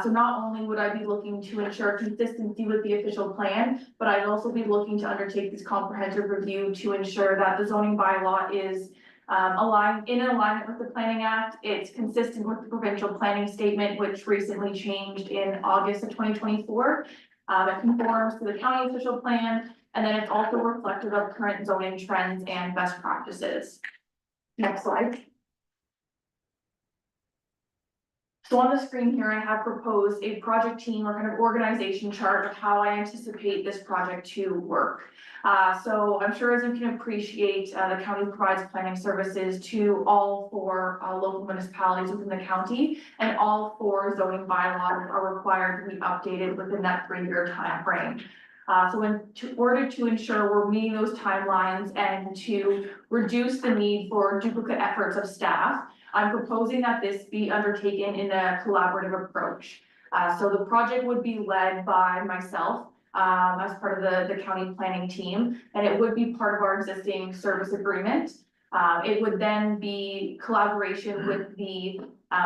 Speaker 9: So not only would I be looking to ensure consistency with the official plan, but I'd also be looking to undertake this comprehensive review to ensure that the zoning bylaw is in alignment with the Planning Act. It's consistent with the provincial planning statement, which recently changed in August of 2024. It conforms to the county official plan, and then it's also reflective of current zoning trends and best practices. Next slide. So on the screen here, I have proposed a project team or kind of organization chart of how I anticipate this project to work. So I'm sure, as you can appreciate, the county provides planning services to all 4 local municipalities within the county, and all 4 zoning bylaws are required to be updated within that 3-year time frame. So in order to ensure we're meeting those timelines and to reduce the need for duplicate efforts of staff, I'm proposing that this be undertaken in a collaborative approach. So the project would be led by myself as part of the county planning team, and it would be part of our existing service agreement. It would then be collaboration with the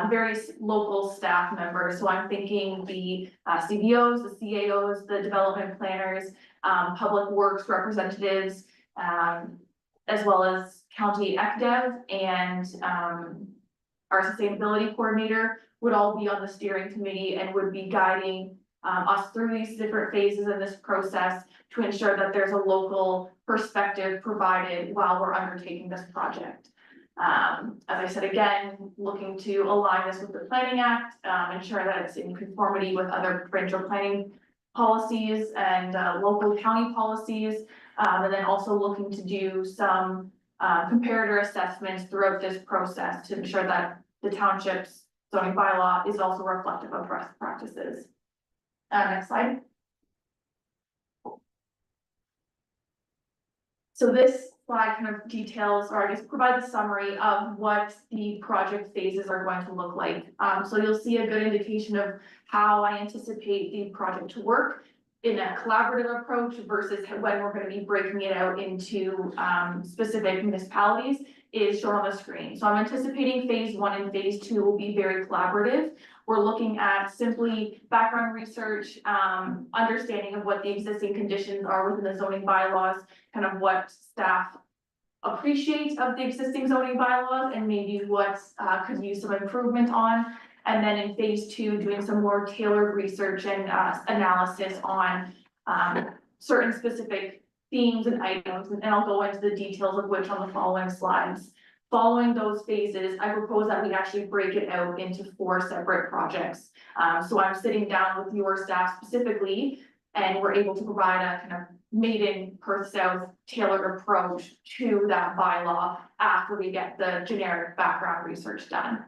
Speaker 9: various local staff members. So I'm thinking the CBOs, the CAOs, the development planners, public works representatives, as well as county ECDEV and our sustainability coordinator would all be on the steering committee and would be guiding us through these different phases in this process to ensure that there's a local perspective provided while we're undertaking this project. As I said, again, looking to align this with the Planning Act, ensure that it's in conformity with other provincial planning policies and local county policies, and then also looking to do some comparator assessments throughout this process to ensure that the township's zoning bylaw is also reflective of best practices. Next slide. So this slide kind of details, or I guess provides a summary of what the project phases are going to look like. So you'll see a good indication of how I anticipate the project to work in a collaborative approach versus when we're going to be breaking it out into specific municipalities is shown on the screen. So I'm anticipating phase 1 and phase 2 will be very collaborative. We're looking at simply background research, understanding of what the existing conditions are within the zoning bylaws, kind of what staff appreciate of the existing zoning bylaws and maybe what could use some improvement on. And then in phase two, doing some more tailored research and analysis on certain specific themes and items, and I'll go into the details of which on the following slides. Following those phases, I propose that we actually break it out into 4 separate projects. So I'm sitting down with your staff specifically, and we're able to provide a kind of made in Perth South tailored approach to that bylaw after we get the generic background research done.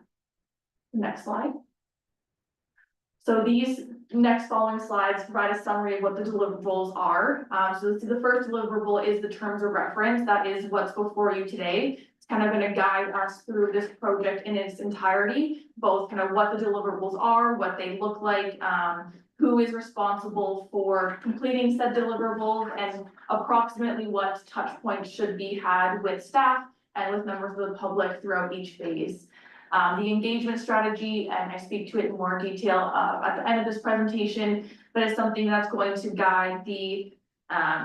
Speaker 9: Next slide. So these next following slides provide a summary of what the deliverables are. So the first deliverable is the terms of reference. That is what's before you today. It's kind of going to guide us through this project in its entirety, both kind of what the deliverables are, what they look like, who is responsible for completing said deliverables, and approximately what touch points should be had with staff and with members of the public throughout each phase. The engagement strategy, and I speak to it in more detail at the end of this presentation, but it's something that's going to guide the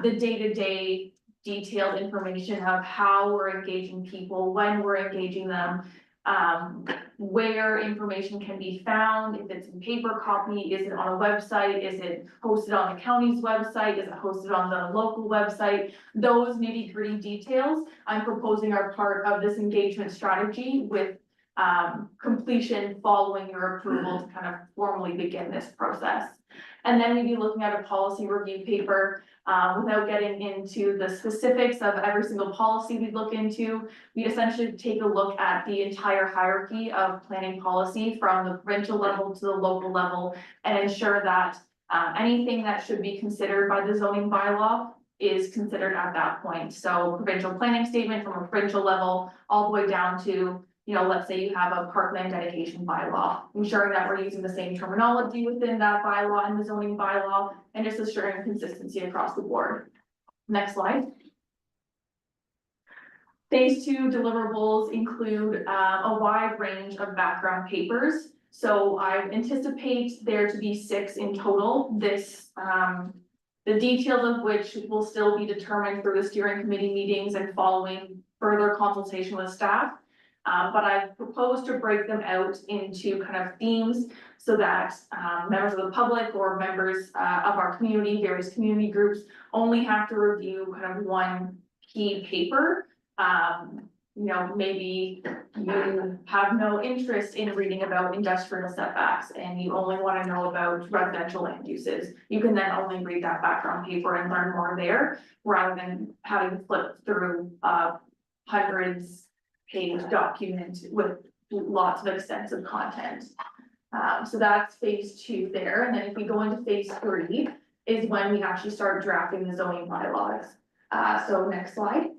Speaker 9: day-to-day detailed information of how we're engaging people, when we're engaging them, where information can be found, if it's in paper copy, is it on a website, is it hosted on the county's website, is it hosted on the local website, those nitty-gritty details I'm proposing are part of this engagement strategy with completion following your approval to kind of formally begin this process. And then we'd be looking at a policy review paper. Without getting into the specifics of every single policy we'd look into, we'd essentially take a look at the entire hierarchy of planning policy from the provincial level to the local level and ensure that anything that should be considered by the zoning bylaw is considered at that point. So provincial planning statement from a provincial level all the way down to, you know, let's say you have a parkland dedication bylaw, ensuring that we're using the same terminology within that bylaw and the zoning bylaw, and just assuring consistency across the board. Next slide. Phase 2 deliverables include a wide range of background papers. So I anticipate there to be 6 in total. This, the details of which will still be determined through the steering committee meetings and following further consultation with staff. But I propose to break them out into kind of themes so that members of the public or members of our community, various community groups, only have to review kind of one key paper. You know, maybe you have no interest in reading about industrial setbacks and you only want to know about residential land uses. You can then only read that background paper and learn more there, rather than having to flip through hundreds page document with lots of extensive content. So that's phase 2 there. And then if we go into phase 3 is when we actually start drafting the zoning bylaws. So next slide.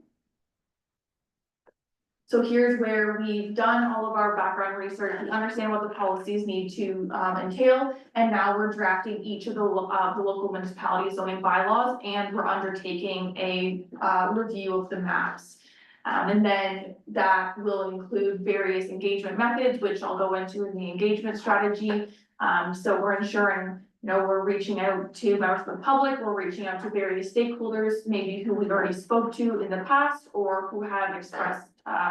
Speaker 9: So here's where we've done all of our background research. We understand what the policies need to entail. And now we're drafting each of the local municipality zoning bylaws, and we're undertaking a review of the maps. And then that will include various engagement methods, which I'll go into in the engagement strategy. So we're ensuring, you know, we're reaching out to members of the public, we're reaching out to various stakeholders, maybe who we've already spoke to in the past, or who have expressed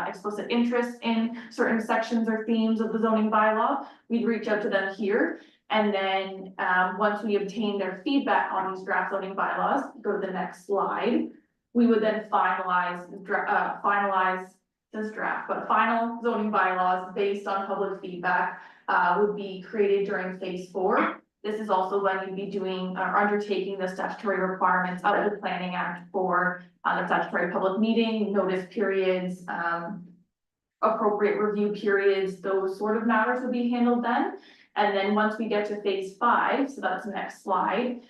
Speaker 9: explicit interest in certain sections or themes of the zoning bylaw. We'd reach out to them here. And then once we obtain their feedback on these draft zoning bylaws, go to the next slide. We would then finalize this draft, but final zoning bylaws based on public feedback would be created during phase 4. This is also when you'd be doing or undertaking the statutory requirements of the Planning Act for the statutory public meeting, notice periods, appropriate review periods, those sort of matters would be handled then. And then once we get to phase 5, so that's the next slide,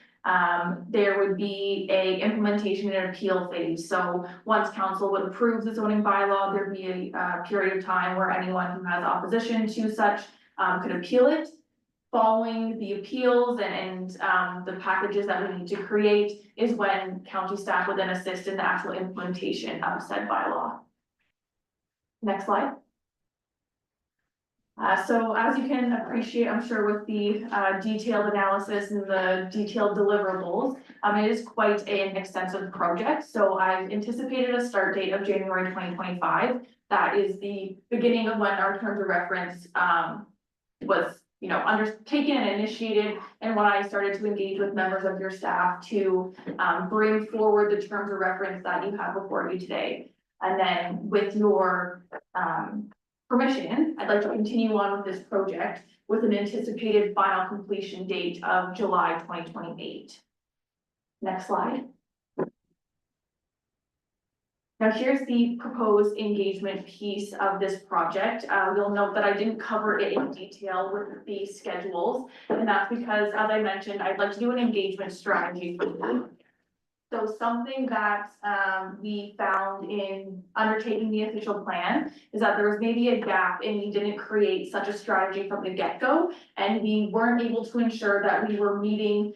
Speaker 9: there would be a implementation and appeal phase. So once council would approve the zoning bylaw, there'd be a period of time where anyone who has opposition to such could appeal it. Following the appeals and the packages that we need to create is when county staff would then assist in the actual implementation of said bylaw. Next slide. So as you can appreciate, I'm sure with the detailed analysis and the detailed deliverables, it is quite an extensive project. So I've anticipated a start date of January 2025. That is the beginning of when our terms of reference was, undertaken and initiated, and when I started to engage with members of your staff to bring forward the terms of reference that you have before you today. And then with your permission, I'd like to continue on with this project with an anticipated final completion date of July 2028. Next slide. Now here's the proposed engagement piece of this project. You'll note that I didn't cover it in detail with the schedules, and that's because, as I mentioned, I'd like to do an engagement strategy. So something that we found in undertaking the official plan is that there was maybe a gap and we didn't create such a strategy from the get-go, and we weren't able to ensure that we were meeting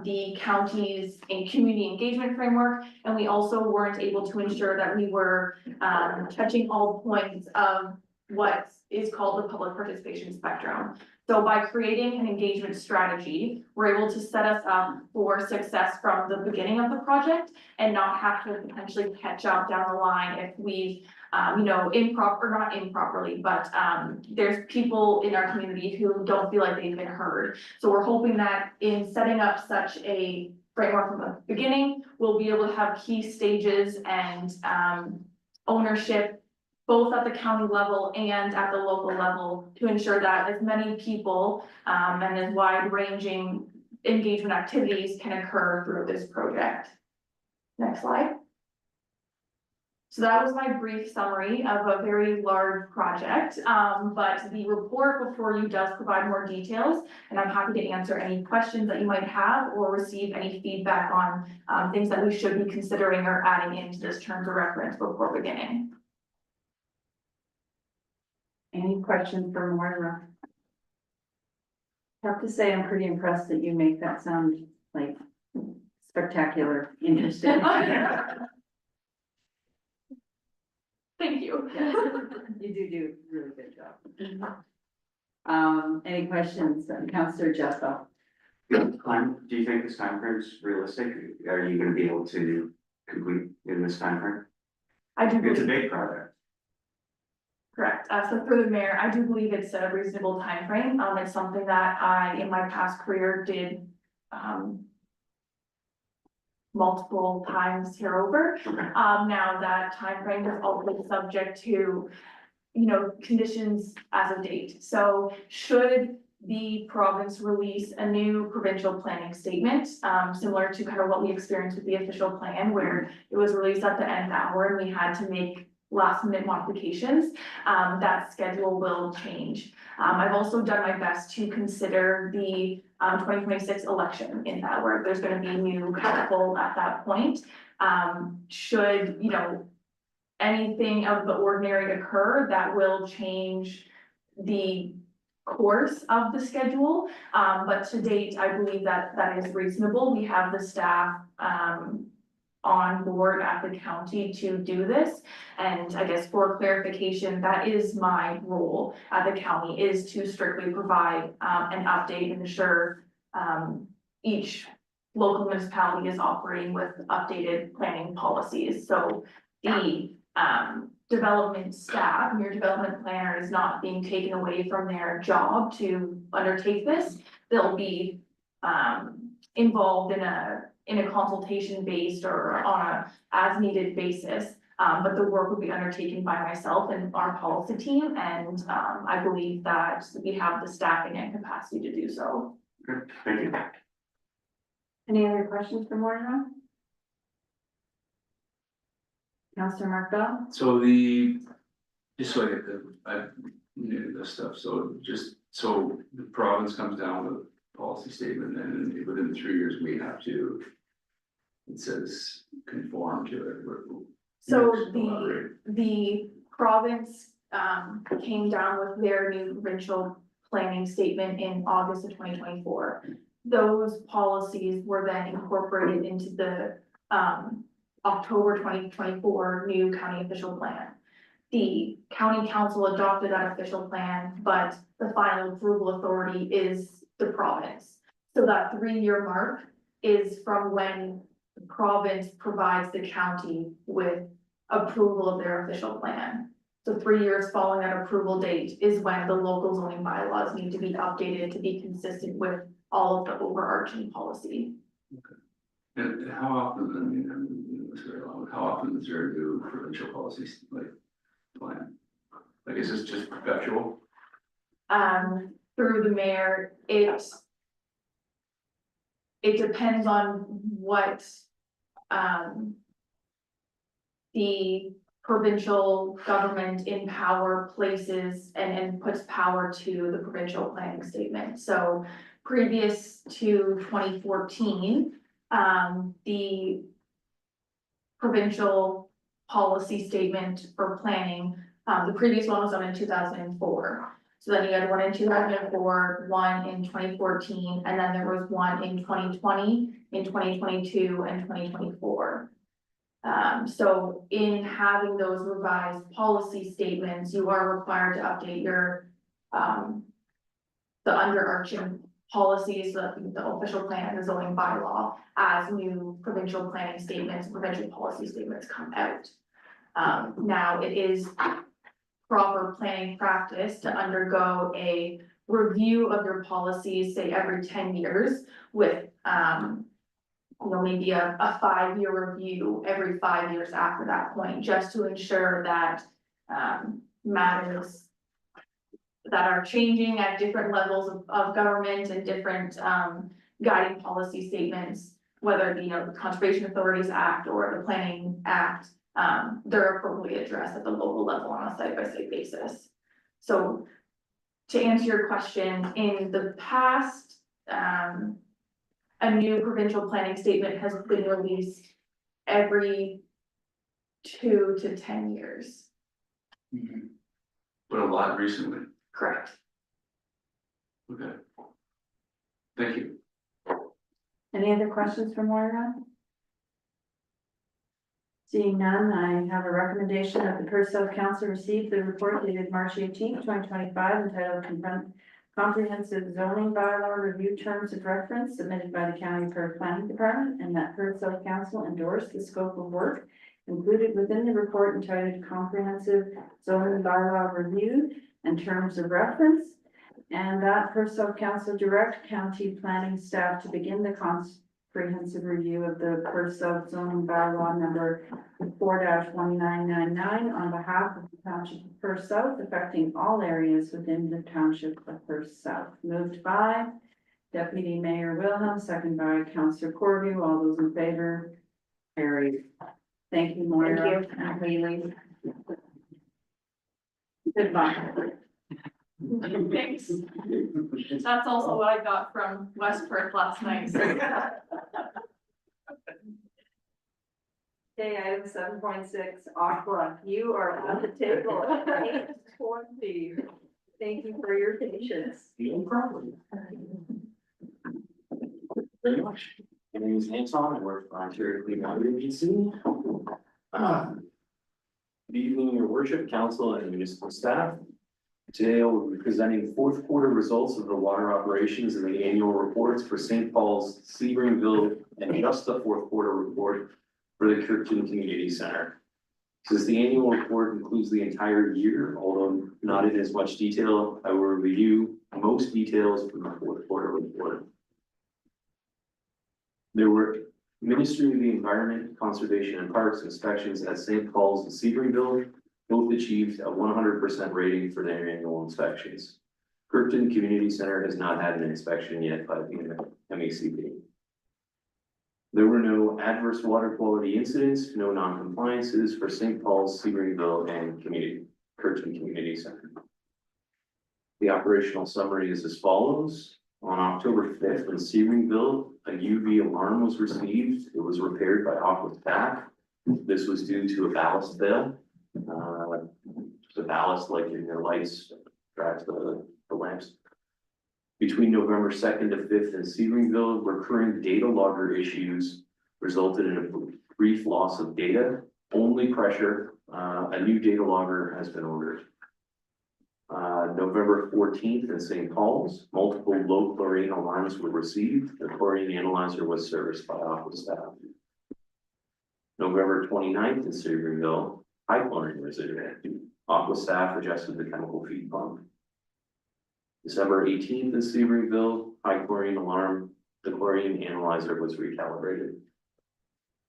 Speaker 9: the county's community engagement framework, and we also weren't able to ensure that we were touching all points of what is called the public participation spectrum. So by creating an engagement strategy, we're able to set us up for success from the beginning of the project and not have to potentially catch up down the line if we've not improperly, but there's people in our community who don't feel like they've been heard. So we're hoping that in setting up such a framework from the beginning, we'll be able to have key stages and ownership both at the county level and at the local level to ensure that as many people and as wide-ranging engagement activities can occur through this project. Next slide. So that was my brief summary of a very large project, but the report before you does provide more details, and I'm happy to answer any questions that you might have or receive any feedback on things that we should be considering or adding into this terms of reference before beginning.
Speaker 1: Any questions for Moira? I have to say, I'm pretty impressed that you make that sound like spectacular, interesting.
Speaker 9: Thank you.
Speaker 1: You do a really good job. Any questions, Councillor Jeffo?
Speaker 10: Do you think this timeframe is realistic? Are you gonna be able to complete in this timeframe?
Speaker 9: I do
Speaker 10: It's a
Speaker 9: believe,
Speaker 10: big project.
Speaker 9: correct. So through the mayor, I do believe it's a reasonable timeframe. It's something that I, in my past career, did multiple times here over.
Speaker 10: Okay.
Speaker 9: Now that timeframe is also subject to, conditions as of date. So should the province release a new provincial planning statement, similar to kind of what we experienced with the official plan, where it was released at the end hour and we had to make last minute modifications, that schedule will change. I've also done my best to consider the 2026 election in that, where there's gonna be new council at that point. Should, anything of the ordinary occur, that will change the course of the schedule. But to date, I believe that that is reasonable. We have the staff on board at the county to do this. And I guess for clarification, that is my role at the county, is to strictly provide an update and ensure each local municipality is operating with updated planning policies. So the development staff, your development planner is not being taken away from their job to undertake this. They'll be involved in a consultation based or on a as needed basis. But the work will be undertaken by myself and our policy team, and I believe that we have the staffing and capacity to do so.
Speaker 10: Good, thank you.
Speaker 1: Any other questions for Moira? Councillor Markbell?
Speaker 11: So just so I get I knew this stuff, so the province comes down with a policy statement, and within 3 years, we have to, it says conform to it.
Speaker 9: So
Speaker 11: Elaborate.
Speaker 9: the province came down with their new provincial planning statement in August of 2024. Those policies were then incorporated into the October 2024 new county official plan. the county council adopted that official plan, but the final approval authority is the province. So that 3-year mark is from when the province provides the county with approval of their official plan. So 3 years following that approval date is when the local zoning bylaws need to be updated to be consistent with all of the overarching policy.
Speaker 11: And how often, I mean, it's very long, how often is there a new provincial policies like plan? Like, is this just perpetual?
Speaker 9: Through the mayor, it depends on what, the provincial government in power places and puts power to the provincial planning statement. So previous to 2014, the provincial policy statement for planning, the previous one was done in 2004. So then you had one in 2004, one in 2014, and then there was one in 2020, in 2022, and 2024. So in having those revised policy statements, you are required to update your, the underarching policies, the official plan and the zoning bylaw as new provincial planning statements, provincial policy statements come out. Now it is proper planning practice to undergo a review of your policies, say every 10 years with, maybe a 5-year review every 5 years after that point, just to ensure that, matters that are changing at different levels of government and different, guiding policy statements, whether it be, the Conservation Authorities Act or the Planning Act, they're appropriately addressed at the local level on a site-by-site basis. So to answer your question, in the past, a new provincial planning statement has been released every 2 to 10 years.
Speaker 11: But a lot recently,
Speaker 9: Correct.
Speaker 11: okay. Thank you.
Speaker 1: Any other questions for Moira? Seeing none, I have a recommendation that the Perth South Council receive the report dated March 18th, 2025, entitled Comprehensive Zoning Bylaw Review Terms of Reference, submitted by the County Perth Planning Department, and that Perth South Council endorse the scope of work included within the report entitled Comprehensive Zoning Bylaw Review and Terms of Reference, and that Perth South Council direct county planning staff to begin the comprehensive review of the Perth South zoning bylaw number 4-1999 on behalf of the Township of Perth South, affecting all areas within the Township of Perth South. Moved by Deputy Mayor Wilhelm, second by Councillor Corview. All those in favor? Carried. Thank you, Moira. And Haley. Goodbye.
Speaker 9: Thanks. That's also what I got from West Perth last night.
Speaker 1: Okay, item 7.6, Aqua, you are on the table at 8:20. Thank you for your patience.
Speaker 12: No problem. Very much. My name is Anton, I work for Ontario Clean Water Agency. Good evening, your worship, council and municipal staff. Today I will be presenting fourth quarter results of the water operations and the annual reports for St. Paul's, Sebringville, and just the fourth quarter report for the Kirkton Community Center. Since the annual report includes the entire year, although not in as much detail, I will review most details from the fourth quarter report. There were Ministry of the Environment, Conservation and Parks inspections at St. Paul's and Sebringville. Both achieved a 100% rating for their annual inspections. Kirkton Community Center has not had an inspection yet by the MECP. There were no adverse water quality incidents, no non-compliances for St. Paul's, Sebringville, and Kirkton Community Center. The operational summary is as follows. On October 5th in Sebringville, a UV alarm was received. It was repaired by Aqua Tap. This was due to a ballast fail. The ballast, like in your lights, drives the lamps. Between November 2nd to 5th in Sebringville, recurring data logger issues resulted in a brief loss of data. Only pressure A new data logger has been ordered. November 14th in St. Paul's, multiple low chlorine alarms were received. The chlorine analyzer was serviced by office staff. November 29th in Sebringville, high chlorine residue. Aqua staff adjusted the chemical feed pump. December 18th in Sebringville, high chlorine alarm, the chlorine analyzer was recalibrated.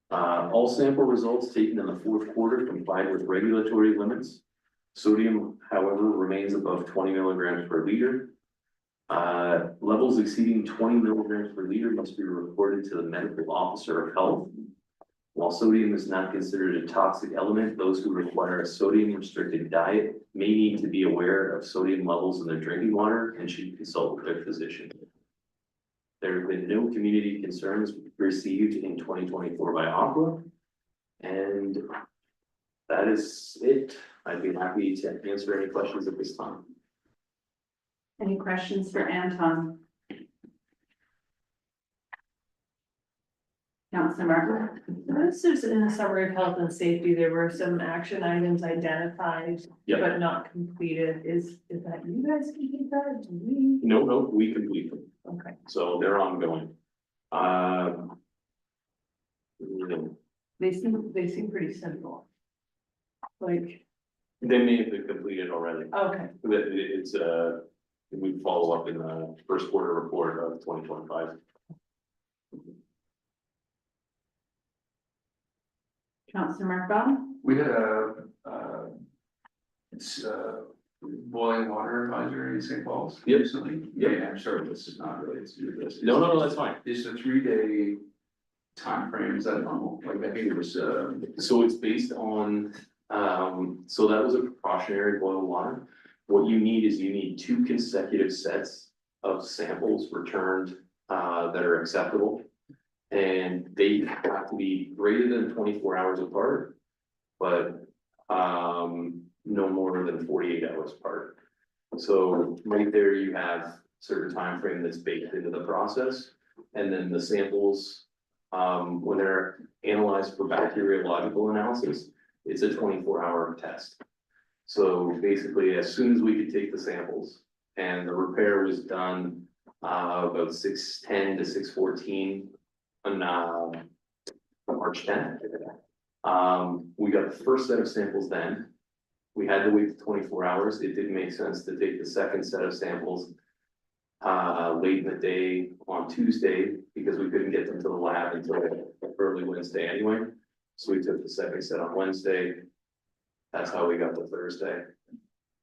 Speaker 12: All sample results taken in the fourth quarter complied with regulatory limits. Sodium, however, remains above 20 milligrams per liter. Levels exceeding 20 milligrams per liter must be reported to the medical officer of health. While sodium is not considered a toxic element, those who require a sodium restricted diet may need to be aware of sodium levels in their drinking water and should consult with their physician. There have been no community concerns received in 2024 by Aqua. And that is it. I'd be happy to answer any questions at this time.
Speaker 1: Any questions for Anton? Councilor Martin?
Speaker 13: This is in a summary of health and safety, there were some action items identified,
Speaker 12: Yep.
Speaker 13: but not completed. Is that you guys complete that? Do we?
Speaker 12: No, we complete them.
Speaker 13: Okay.
Speaker 12: So they're ongoing.
Speaker 13: They seem pretty simple. Like,
Speaker 12: They may have been completed already.
Speaker 13: okay,
Speaker 12: But it's, we follow up in the first quarter report of 2025.
Speaker 1: Councilor Markbell?
Speaker 11: We had it's boiling water advisory in St. Paul's
Speaker 12: Yep.
Speaker 11: recently.
Speaker 12: Yep.
Speaker 11: Yeah, I'm sure this is not related to this.
Speaker 12: No, that's fine.
Speaker 11: It's a 3-day timeframe, is that normal? Like, I think it was,
Speaker 12: So it's based on, so that was a precautionary boil water. What you need is you need 2 consecutive sets of samples returned, that are acceptable. And they have to be greater than 24 hours apart, but, no more than 48 hours apart. So right there you have certain time frame that's baked into the process. And then the samples, when they're analyzed for bacteriological analysis, it's a 24-hour test. So basically, as soon as we could take the samples and the repair was done, about 6:10 to 6:14 on, March 10th. We got the first set of samples then. We had to wait 24 hours. It didn't make sense to take the second set of samples late in the day on Tuesday because we couldn't get them to the lab until early Wednesday anyway. So we took the second set on Wednesday. That's how we got to Thursday.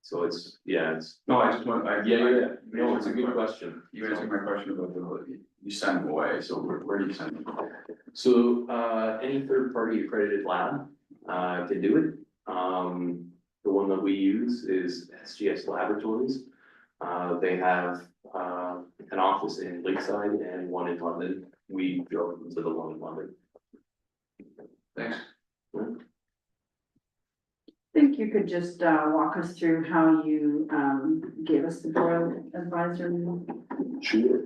Speaker 12: So it's,
Speaker 11: no, I just want,
Speaker 12: yeah. No, it's a good question.
Speaker 11: You answered my question about you send them away, so where do you send them?
Speaker 12: So, any third-party accredited lab, can do it. The one that we use is SGS Laboratories. They have, an office in Lakeside and one in London. We go to the one in London.
Speaker 11: Thanks.
Speaker 1: I think you could just walk us through how you gave us the boil advisory.
Speaker 12: Sure.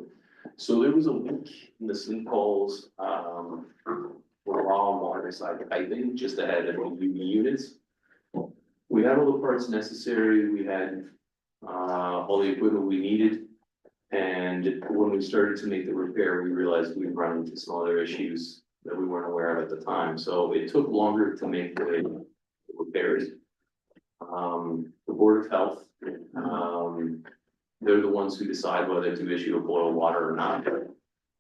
Speaker 12: So there was a leak in the St. Paul's, raw water side piping just ahead of the UV units. We had all the parts necessary, we had, all the equipment we needed. And when we started to make the repair, we realized we'd run into some other issues that we weren't aware of at the time. So it took longer to make the repairs. The Board of Health, they're the ones who decide whether to issue a boil water or not.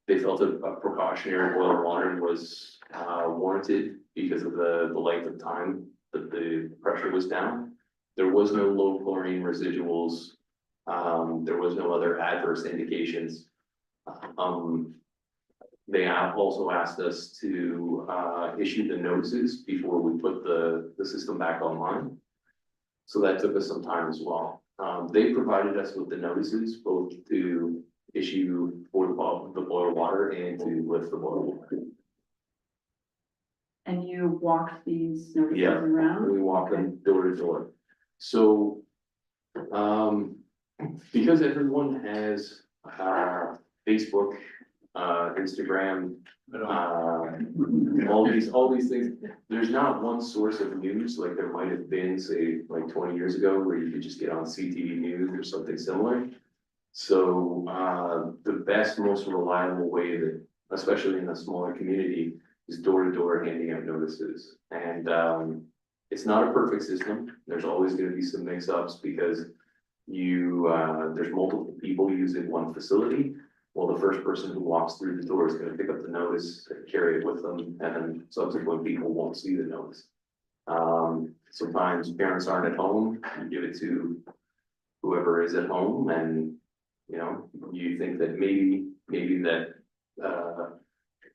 Speaker 12: They felt a precautionary boil water was warranted because of the length of time that the pressure was down. There was no low chlorine residuals. There was no other adverse indications. They also asked us to issue the notices before we put the system back online. So that took us some time as well. They provided us with the notices, both to issue for the boil water and to lift the boil water.
Speaker 1: And you walked these notices
Speaker 12: Yeah,
Speaker 1: around?
Speaker 12: we walk them door to door. So, because everyone has, Facebook Instagram, all these things. There's not one source of news like there might have been, say, like 20 years ago, where you could just get on CTV News or something similar. So, the best, most reliable way that, especially in a smaller community, is door to door handing out notices. And, it's not a perfect system. There's always gonna be some mix ups because there's multiple people using one facility. Well, the first person who walks through the door is gonna pick up the notice and carry it with them, and then subsequent people won't see the notice. Sometimes parents aren't at home, you give it to whoever is at home, and, you know, you think that maybe that,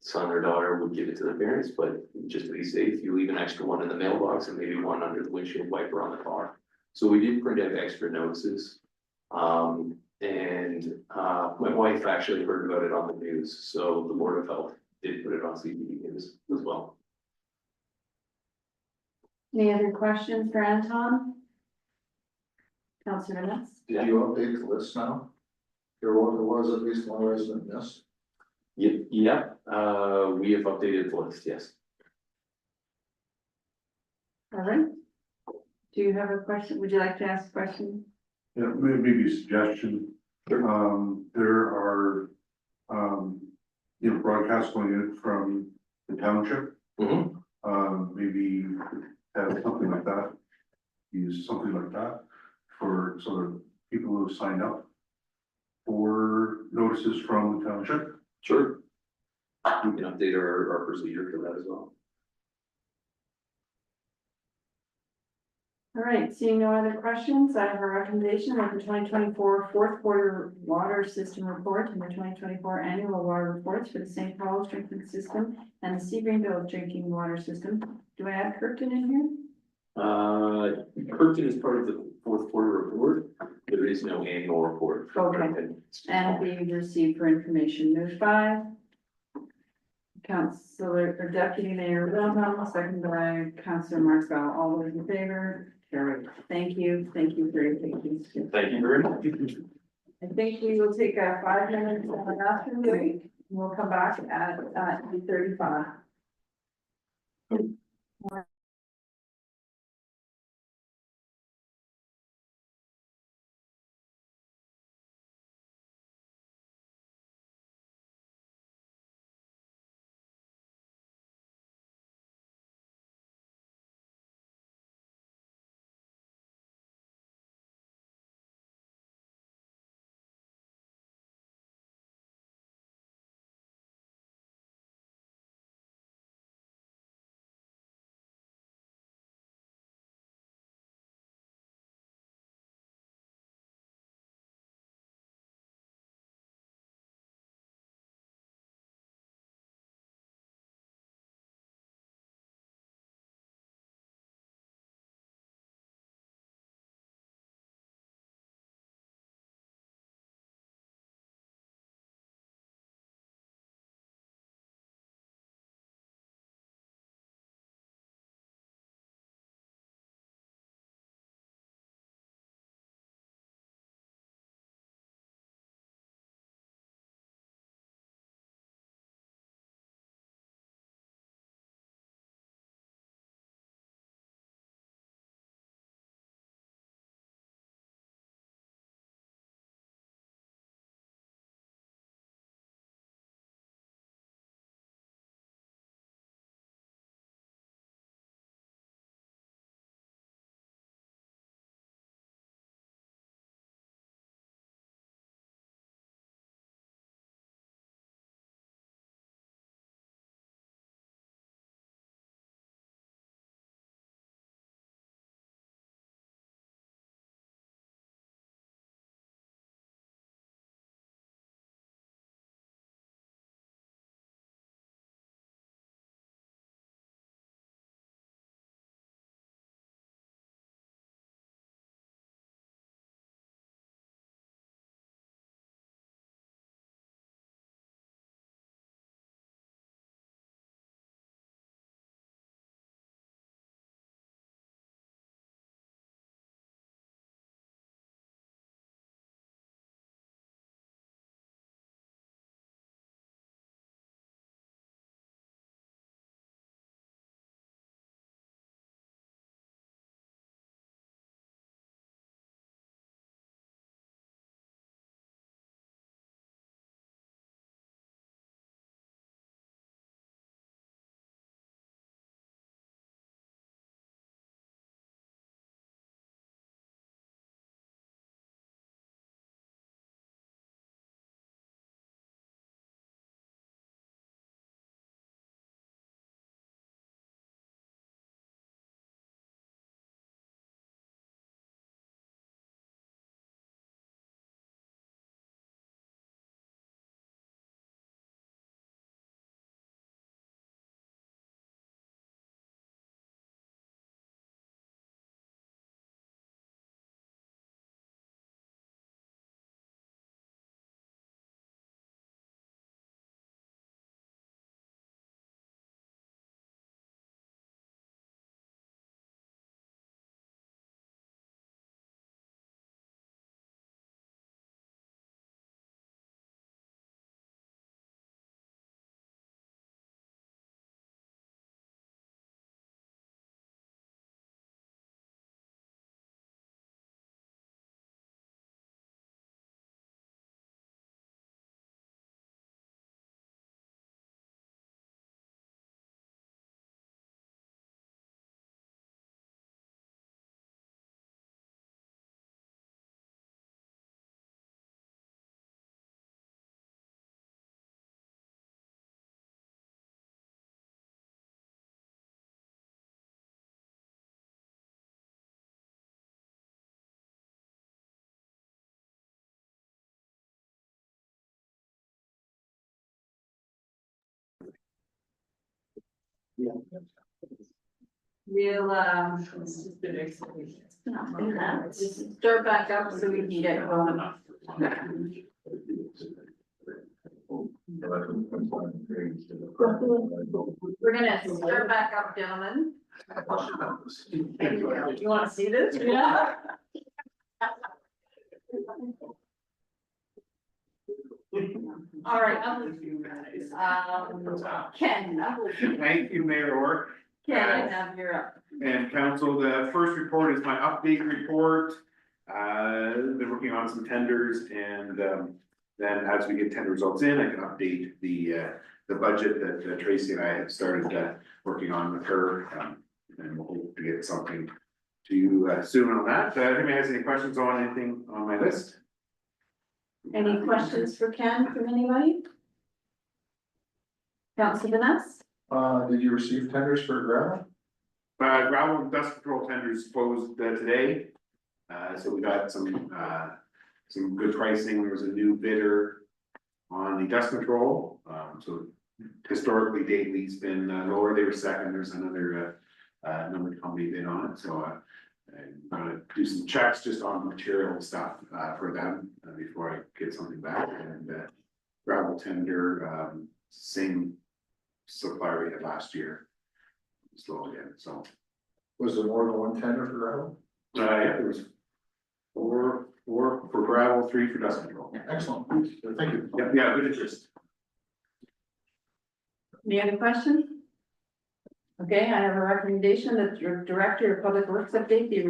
Speaker 12: son or daughter would give it to the parents, but just to be safe, you leave an extra one in the mailbox and maybe one under the windshield wiper on the car. So we did print out extra notices. My wife actually heard about it on the news, so the Board of Health did put it on CTV News as well.
Speaker 1: Any other questions for Anton? Councillor Vanessa?
Speaker 3: Did you update the list now? There was at least one resident missed.
Speaker 12: Yeah, we have updated the list, yes.
Speaker 1: All right. Do you have a question? Would you like to ask a question?
Speaker 14: Yeah, maybe a suggestion. There are, broadcasts going in from the township. Maybe have something like that. Use something like that for, so that people who have signed up for notices from the township.
Speaker 12: Sure. We can update our procedure for that as well.
Speaker 1: All right, seeing no other questions, I have a recommendation of the 2024 fourth quarter water system report and the 2024 annual water reports for the St. Paul's drinking system and the Seagreenville drinking water system. Do I add Kirkton in here?
Speaker 12: Kirkton is part of the fourth quarter report. There is no annual report.
Speaker 1: Okay. And be received for information. There's 5. Councillor or Deputy Mayor Wilhelm, second by Councillor Marksville. All those in favor? Carried. Thank you for your patience.
Speaker 12: Thank you very much.
Speaker 1: I think we will take a 5-minute bathroom break. We'll come back at 8:35. We'll, start back up so we can get going. We're gonna start back up, gentlemen. You wanna see this? Yeah. All right. Ken.
Speaker 15: Thank you, Mayor Orr.
Speaker 1: Ken, now you're up.
Speaker 15: And council, the first report is my update report. Been working on some tenders and then as we get tender results in, I can update the budget that Tracy and I have started working on with her. And we'll hope to get something to you soon on that. If anybody has any questions on anything on my list?
Speaker 1: Any questions for Ken from anybody? Council Vanessa?
Speaker 3: Did you receive tenders for gravel?
Speaker 15: Gravel and dust control tenders closed today. So we got some good pricing. There was a new bidder on the dust control. So historically, Daly's been lower. They were second. There's another company bid on it. So I'm gonna do some checks just on material stuff for them before I get something back. And gravel tender, same supplier we had last year. Slow again, so.
Speaker 3: Was there more than one tender for gravel?
Speaker 15: Yeah, there was four for gravel, 3 for dust control.
Speaker 3: Excellent, thank you.
Speaker 15: Yeah, good interest.
Speaker 1: Any other questions? Okay, I have a recommendation that your Director of Public Works update be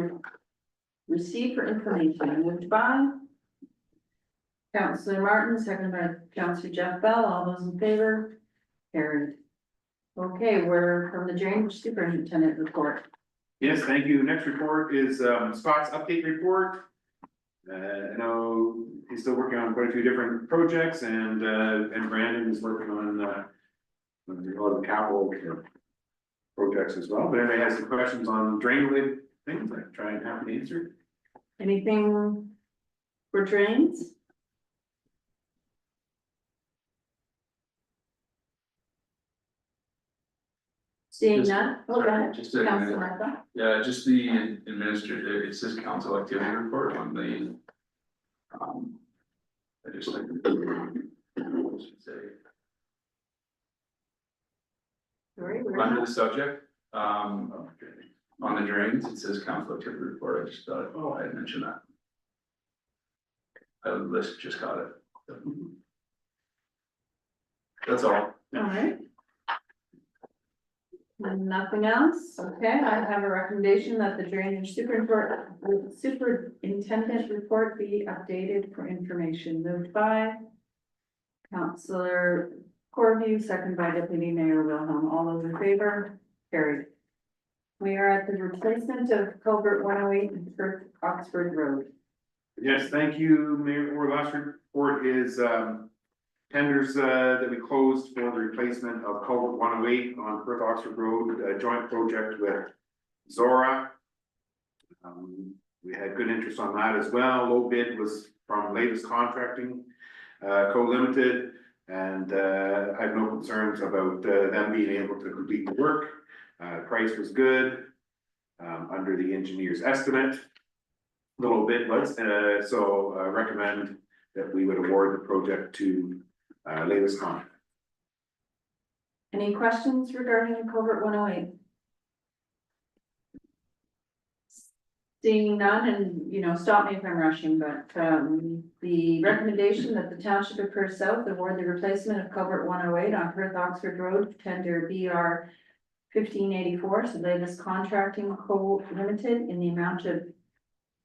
Speaker 1: received for information. Moved by Councillor Martin, seconded by Councillor Jeff Bell. All those in favor? Carried. Okay, we're from the drainage superintendent report.
Speaker 15: Yes, thank you. Next report is Scott's update report. I know he's still working on quite a few different projects and Brandon is working on a lot of the capital projects as well. But if anybody has some questions on drain related things, I can try and have an answer.
Speaker 1: Anything for drains? Seeing none? Oh, go ahead.
Speaker 11: Just a
Speaker 1: Councillor
Speaker 11: minute.
Speaker 1: Martha.
Speaker 11: Yeah, just the administrative, it says council activity report on the. I just like. Should say,
Speaker 1: Sorry, we're
Speaker 11: under
Speaker 1: not-
Speaker 11: the subject, on the drains, it says council activity report, I just thought, oh, I had mentioned that. The list just got it. That's all.
Speaker 1: All right. Nothing else? Okay, I have a recommendation that the drainage superintendent report be updated for information. Moved by Councillor Corview, second by Deputy Mayor Wilhelm. All those in favor? Carried. We are at the replacement of culvert 108 and Perth Oxford Road.
Speaker 15: Yes, thank you, Mayor. Our last report is tenders that we closed for the replacement of culvert 108 on Perth Oxford Road, a joint project with Zora. We had good interest on that as well. Low bid was from Latest Contracting Co-Limited, and I have no concerns about them being able to complete the work. Price was good, under the engineer's estimate. The low bid was, so I recommend that we would award the project to Latest Contract.
Speaker 1: Any questions regarding culvert 108? Seeing none, and stop me if I'm rushing, but the recommendation that the Township of Perth South award the replacement of culvert 108 on Perth Oxford Road, tender BR 1584, so Latest Contracting Co Limited, in the amount of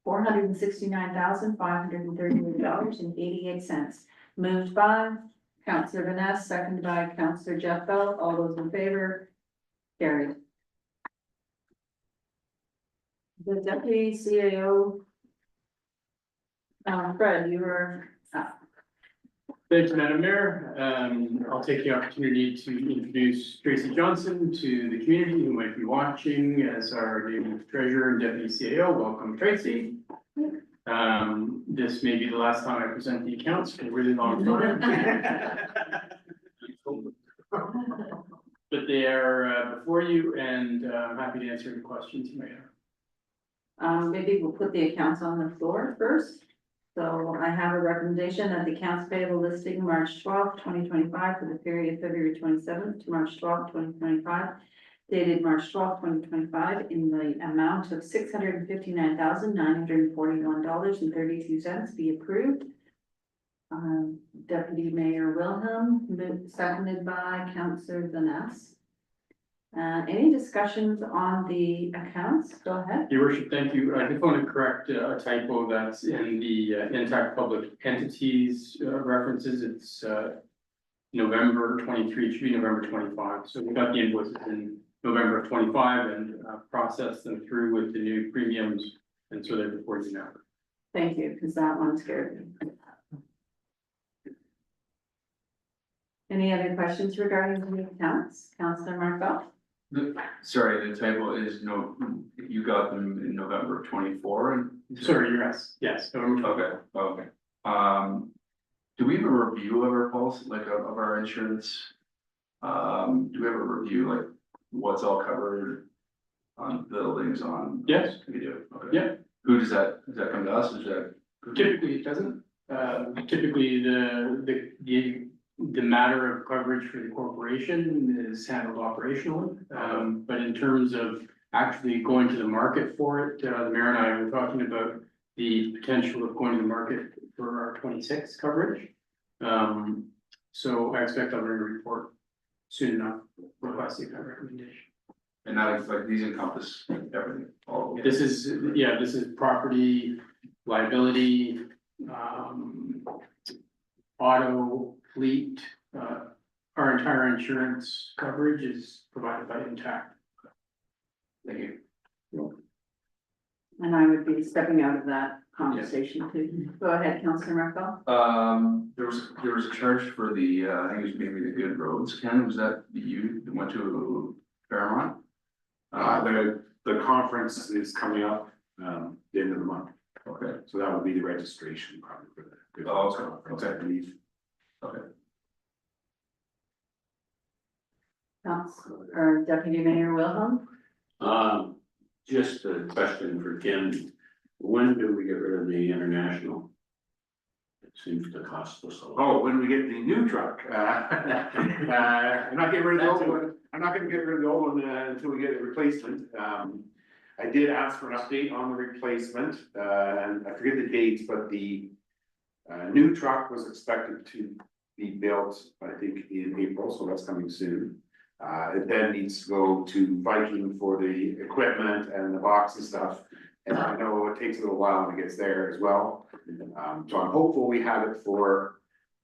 Speaker 1: $469,538.88. Moved by Councillor Vanessa, seconded by Councillor Jeff Bell. All those in favor? Carried. The deputy CAO. Fred, you were up.
Speaker 16: Thanks, Madam Mayor. I'll take the opportunity to introduce Tracy Johnson to the community who might be watching as our new treasurer and deputy CAO. Welcome, Tracy. This may be the last time I present the accounts for a really long time. But they are before you, and I'm happy to answer any questions you may have.
Speaker 1: Maybe we'll put the accounts on the floor first. So I have a recommendation that the accounts payable listing March twelfth, 2025 for the period February 27th to March 12th, 2025, dated March 12th, 2025, in the amount of $659,941.32 be approved. Deputy Mayor Wilhelm, seconded by Councillor Vaness. Any discussions on the accounts? Go ahead.
Speaker 16: Your worship, thank you. I just want to correct a typo that's in the intact public entities references. It's November 23, it should be November 25. So we got the invoices in November of 25 and processed them through with the new premiums, and so they're before you now.
Speaker 1: Thank you, because that one scared me. Any other questions regarding the accounts? Councillor Markell?
Speaker 11: Sorry, the typo is you got them in November of 24 and.
Speaker 16: Sorry, yes, November.
Speaker 11: Okay. Do we have a review of our policy, like of our insurance? Do we have a review, like what's all covered on buildings on?
Speaker 16: Yes.
Speaker 11: We do, okay.
Speaker 16: Yeah.
Speaker 11: Who does that come to us, is that?
Speaker 16: Typically, it doesn't. Typically, the matter of coverage for the corporation is handled operationally. But in terms of actually going to the market for it, the mayor and I were talking about the potential of going to the market for our 26 coverage. So I expect I'll bring a report soon enough requesting that recommendation.
Speaker 11: And that is like, these encompass everything, all of it.
Speaker 16: This is property, liability, auto, fleet, our entire insurance coverage is provided by Intact.
Speaker 11: Thank you.
Speaker 1: And I would be stepping out of that conversation too. Go ahead, Councillor Markell.
Speaker 11: There was a charge for the, I think it was maybe the Good Roads, Ken, was that you that went to Fairmont?
Speaker 15: The conference is coming up, the end of the month.
Speaker 11: Okay.
Speaker 15: So that would be the registration probably for the.
Speaker 11: Oh, okay.
Speaker 15: Conference, I believe.
Speaker 11: Okay.
Speaker 1: Or Deputy Mayor Wilhelm?
Speaker 2: Just a question for Ken. When do we get rid of the international? It seems to cost us a lot.
Speaker 15: Oh, when we get the new truck, I'm not getting rid of the old one, I'm not gonna get rid of the old one until we get a replacement. I did ask for an update on the replacement, and I forget the dates, but the new truck was expected to be built, I think, in April, so that's coming soon. It then needs to go to Viking for the equipment and the box and stuff. And I know it takes a little while when it gets there as well. So I'm hopeful we have it for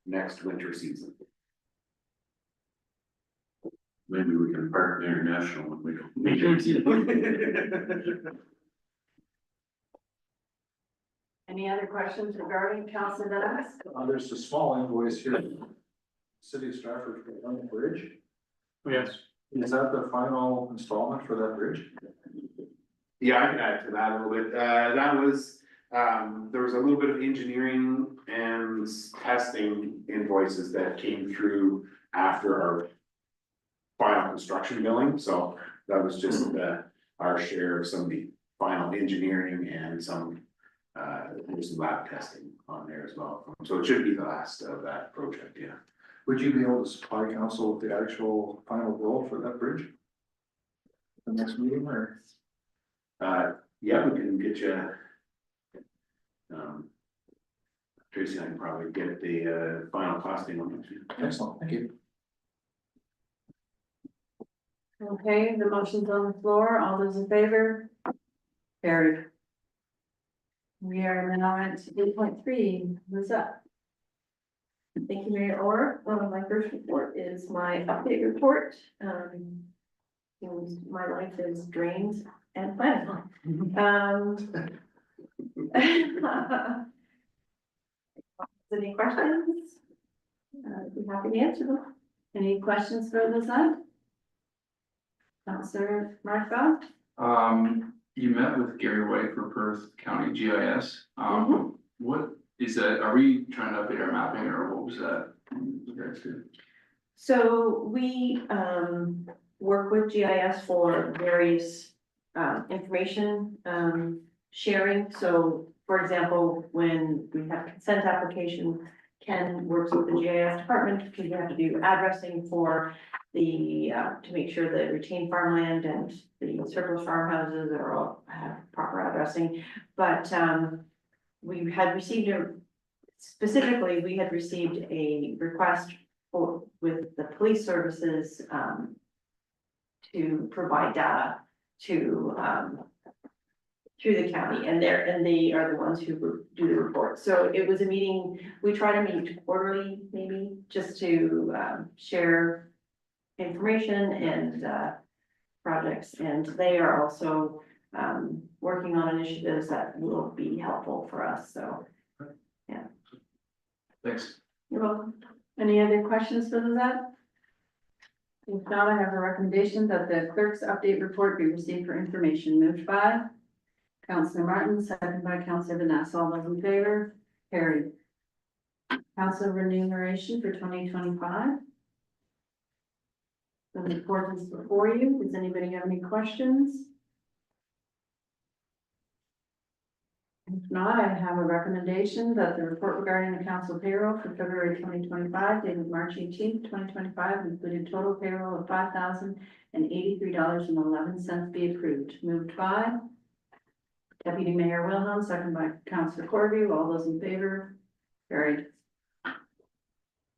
Speaker 15: next winter season.
Speaker 2: Maybe we can park the international when we don't.
Speaker 1: Any other questions regarding Councillor Vaness?
Speaker 3: There's a small invoice here. City of Stratford for one bridge.
Speaker 16: Yes.
Speaker 3: Is that the final installment for that bridge?
Speaker 15: Yeah, I can add to that a little bit. That was, there was a little bit of engineering and testing invoices that came through after our final construction billing, so that was just our share of some of the final engineering and some there's some lab testing on there as well. So it should be the last of that project, yeah.
Speaker 3: Would you be able to supply council with the actual final bill for that bridge? The next meeting or?
Speaker 2: Yeah, we can get you. Tracy, I can probably get the final costing on it.
Speaker 3: Excellent, thank you.
Speaker 1: Okay, the motion's on the floor. All those in favor? Carried. We are now at 8.3. What's up?
Speaker 6: Thank you, Mayor Orr. My first report is my update report. My life is drained and planning. Any questions? I'd be happy to answer them.
Speaker 1: Any questions for Lizette? Councillor Markell?
Speaker 11: You met with Gary White for Perth County GIS. What is that? Are we trying to update our mapping or what was that?
Speaker 6: So we, work with GIS for various, information, sharing. So, for example, when we have consent application, Ken works with the GIS department because we have to do addressing for the, to make sure the retained farmland and the surplus farmhouses are all have proper addressing. But, we had received specifically, we had received a request for, with the police services, to provide data to, through the county, and they are the ones who do the report. So it was a meeting, we try to meet quarterly, maybe, just to, share information and, projects, and they are also, working on initiatives that will be helpful for us, so.
Speaker 11: Thanks.
Speaker 1: You're welcome. Any other questions for Lizette? If not, I have a recommendation that the clerk's update report be received for information. Moved by Councillor Martin, seconded by Councillor Vanessa. All those in favor? Carried. Council remuneration for 2025. The report is before you. Does anybody have any questions? If not, I have a recommendation that the report regarding the council payroll for February 2025, dated March 18th, 2025, included total payroll of $5,083.11 be approved. Moved by Deputy Mayor Wilhelm, second by Councillor Corby. All those in favor? Carried.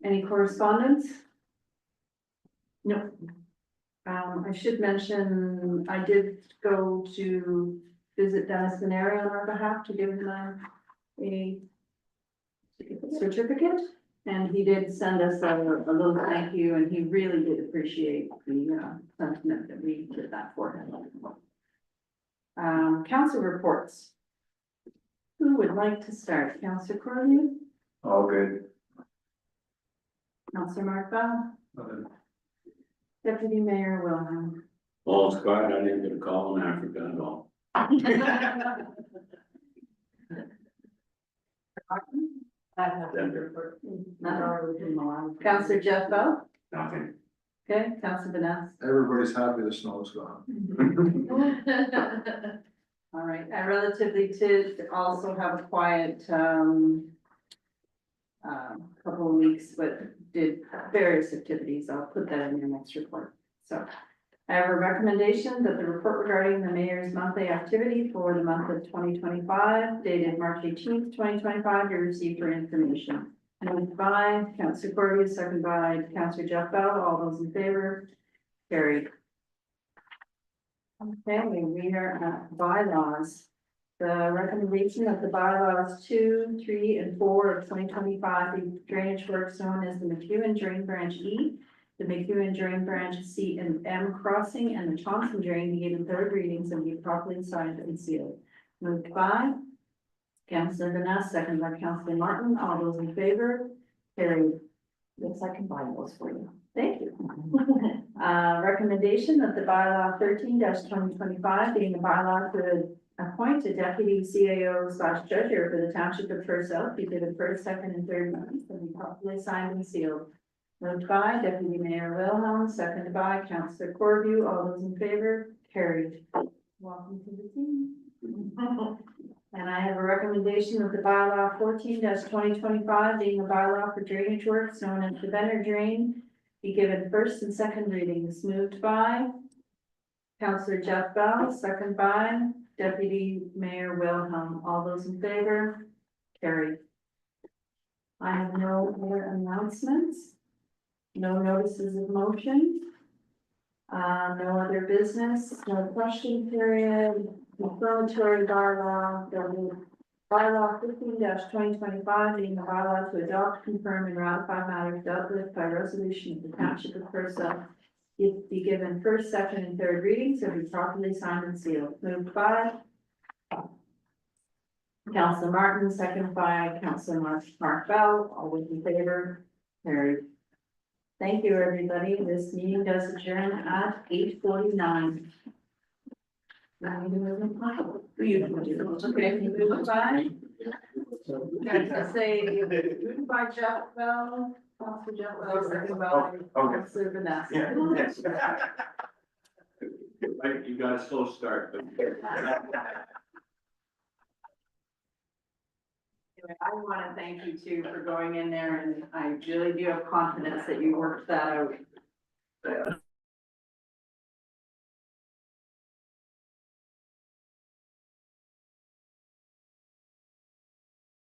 Speaker 1: Any correspondence? No. I should mention, I did go to visit Dennis Canary on our behalf to give him a certificate. And he did send us a little thank you, and he really did appreciate the sentiment that we did that for him. Council reports. Who would like to start? Councillor Corby?
Speaker 7: All good.
Speaker 1: Councillor Mark Bell? Deputy Mayor Wilhelm?
Speaker 2: Well, it's quiet. I didn't get a call in Africa at all.
Speaker 1: Councillor Jeff Bell?
Speaker 2: Nothing.
Speaker 1: Okay, Councillor Vanessa?
Speaker 3: Everybody's happy the snow's gone.
Speaker 1: All right, I relatively did also have a quiet, couple of weeks, but did various activities. I'll put that in your next report. So I have a recommendation that the report regarding the mayor's monthly activity for the month of 2025, dated March 18th, 2025, be received for information. Moved by Councillor Corby, second by Councillor Jeff Bell. All those in favor? Carried. Okay, we are at bylaws. The recommendation of the bylaws 2, 3, and 4 of 2025, the drainage works known as the McEwen Drain Branch E, the McEwen Drain Branch C and M crossing, and the Thompson Drain be given third readings and be properly signed and sealed. Moved by Councillor Vanessa, second by Councillor Martin. All those in favor? Carried. Yes, I can buy those for you. Thank you. Recommendation of the bylaw 13-2025 being a bylaw to appoint a deputy CAO/treasurer for the Township of Perth South be given first, second, and third readings and be properly signed and sealed. Moved by Deputy Mayor Wilhelm, seconded by Councillor Corby. All those in favor? Carried. Welcome to the team. And I have a recommendation of the bylaw 14-2025 being a bylaw for drainage works known as the Benner Drain be given first and second readings. Moved by Councillor Jeff Bell, second by Deputy Mayor Wilhelm. All those in favor? Carried. I have no other announcements. No notices of motion. No other business, no question period, confirmatory bylaw, bylaw 15-2025 being a bylaw to adopt, confirm, and ratify matters dealt with by resolution of the Township of Perth South. It be given first, second, and third readings and be properly signed and sealed. Moved by Councillor Martin, second by Councillor Mark Bell. All those in favor? Carried. Thank you, everybody. This meeting does adjourn at 8:49. Now you move it by. You can do it. Okay, you move it by. I say, moved by Jeff Bell, Councillor Jeff Bell, second by Councillor Vanessa.
Speaker 2: Right, you got a slow start, but.
Speaker 1: I want to thank you too for going in there, and I really do have confidence that you worked that out.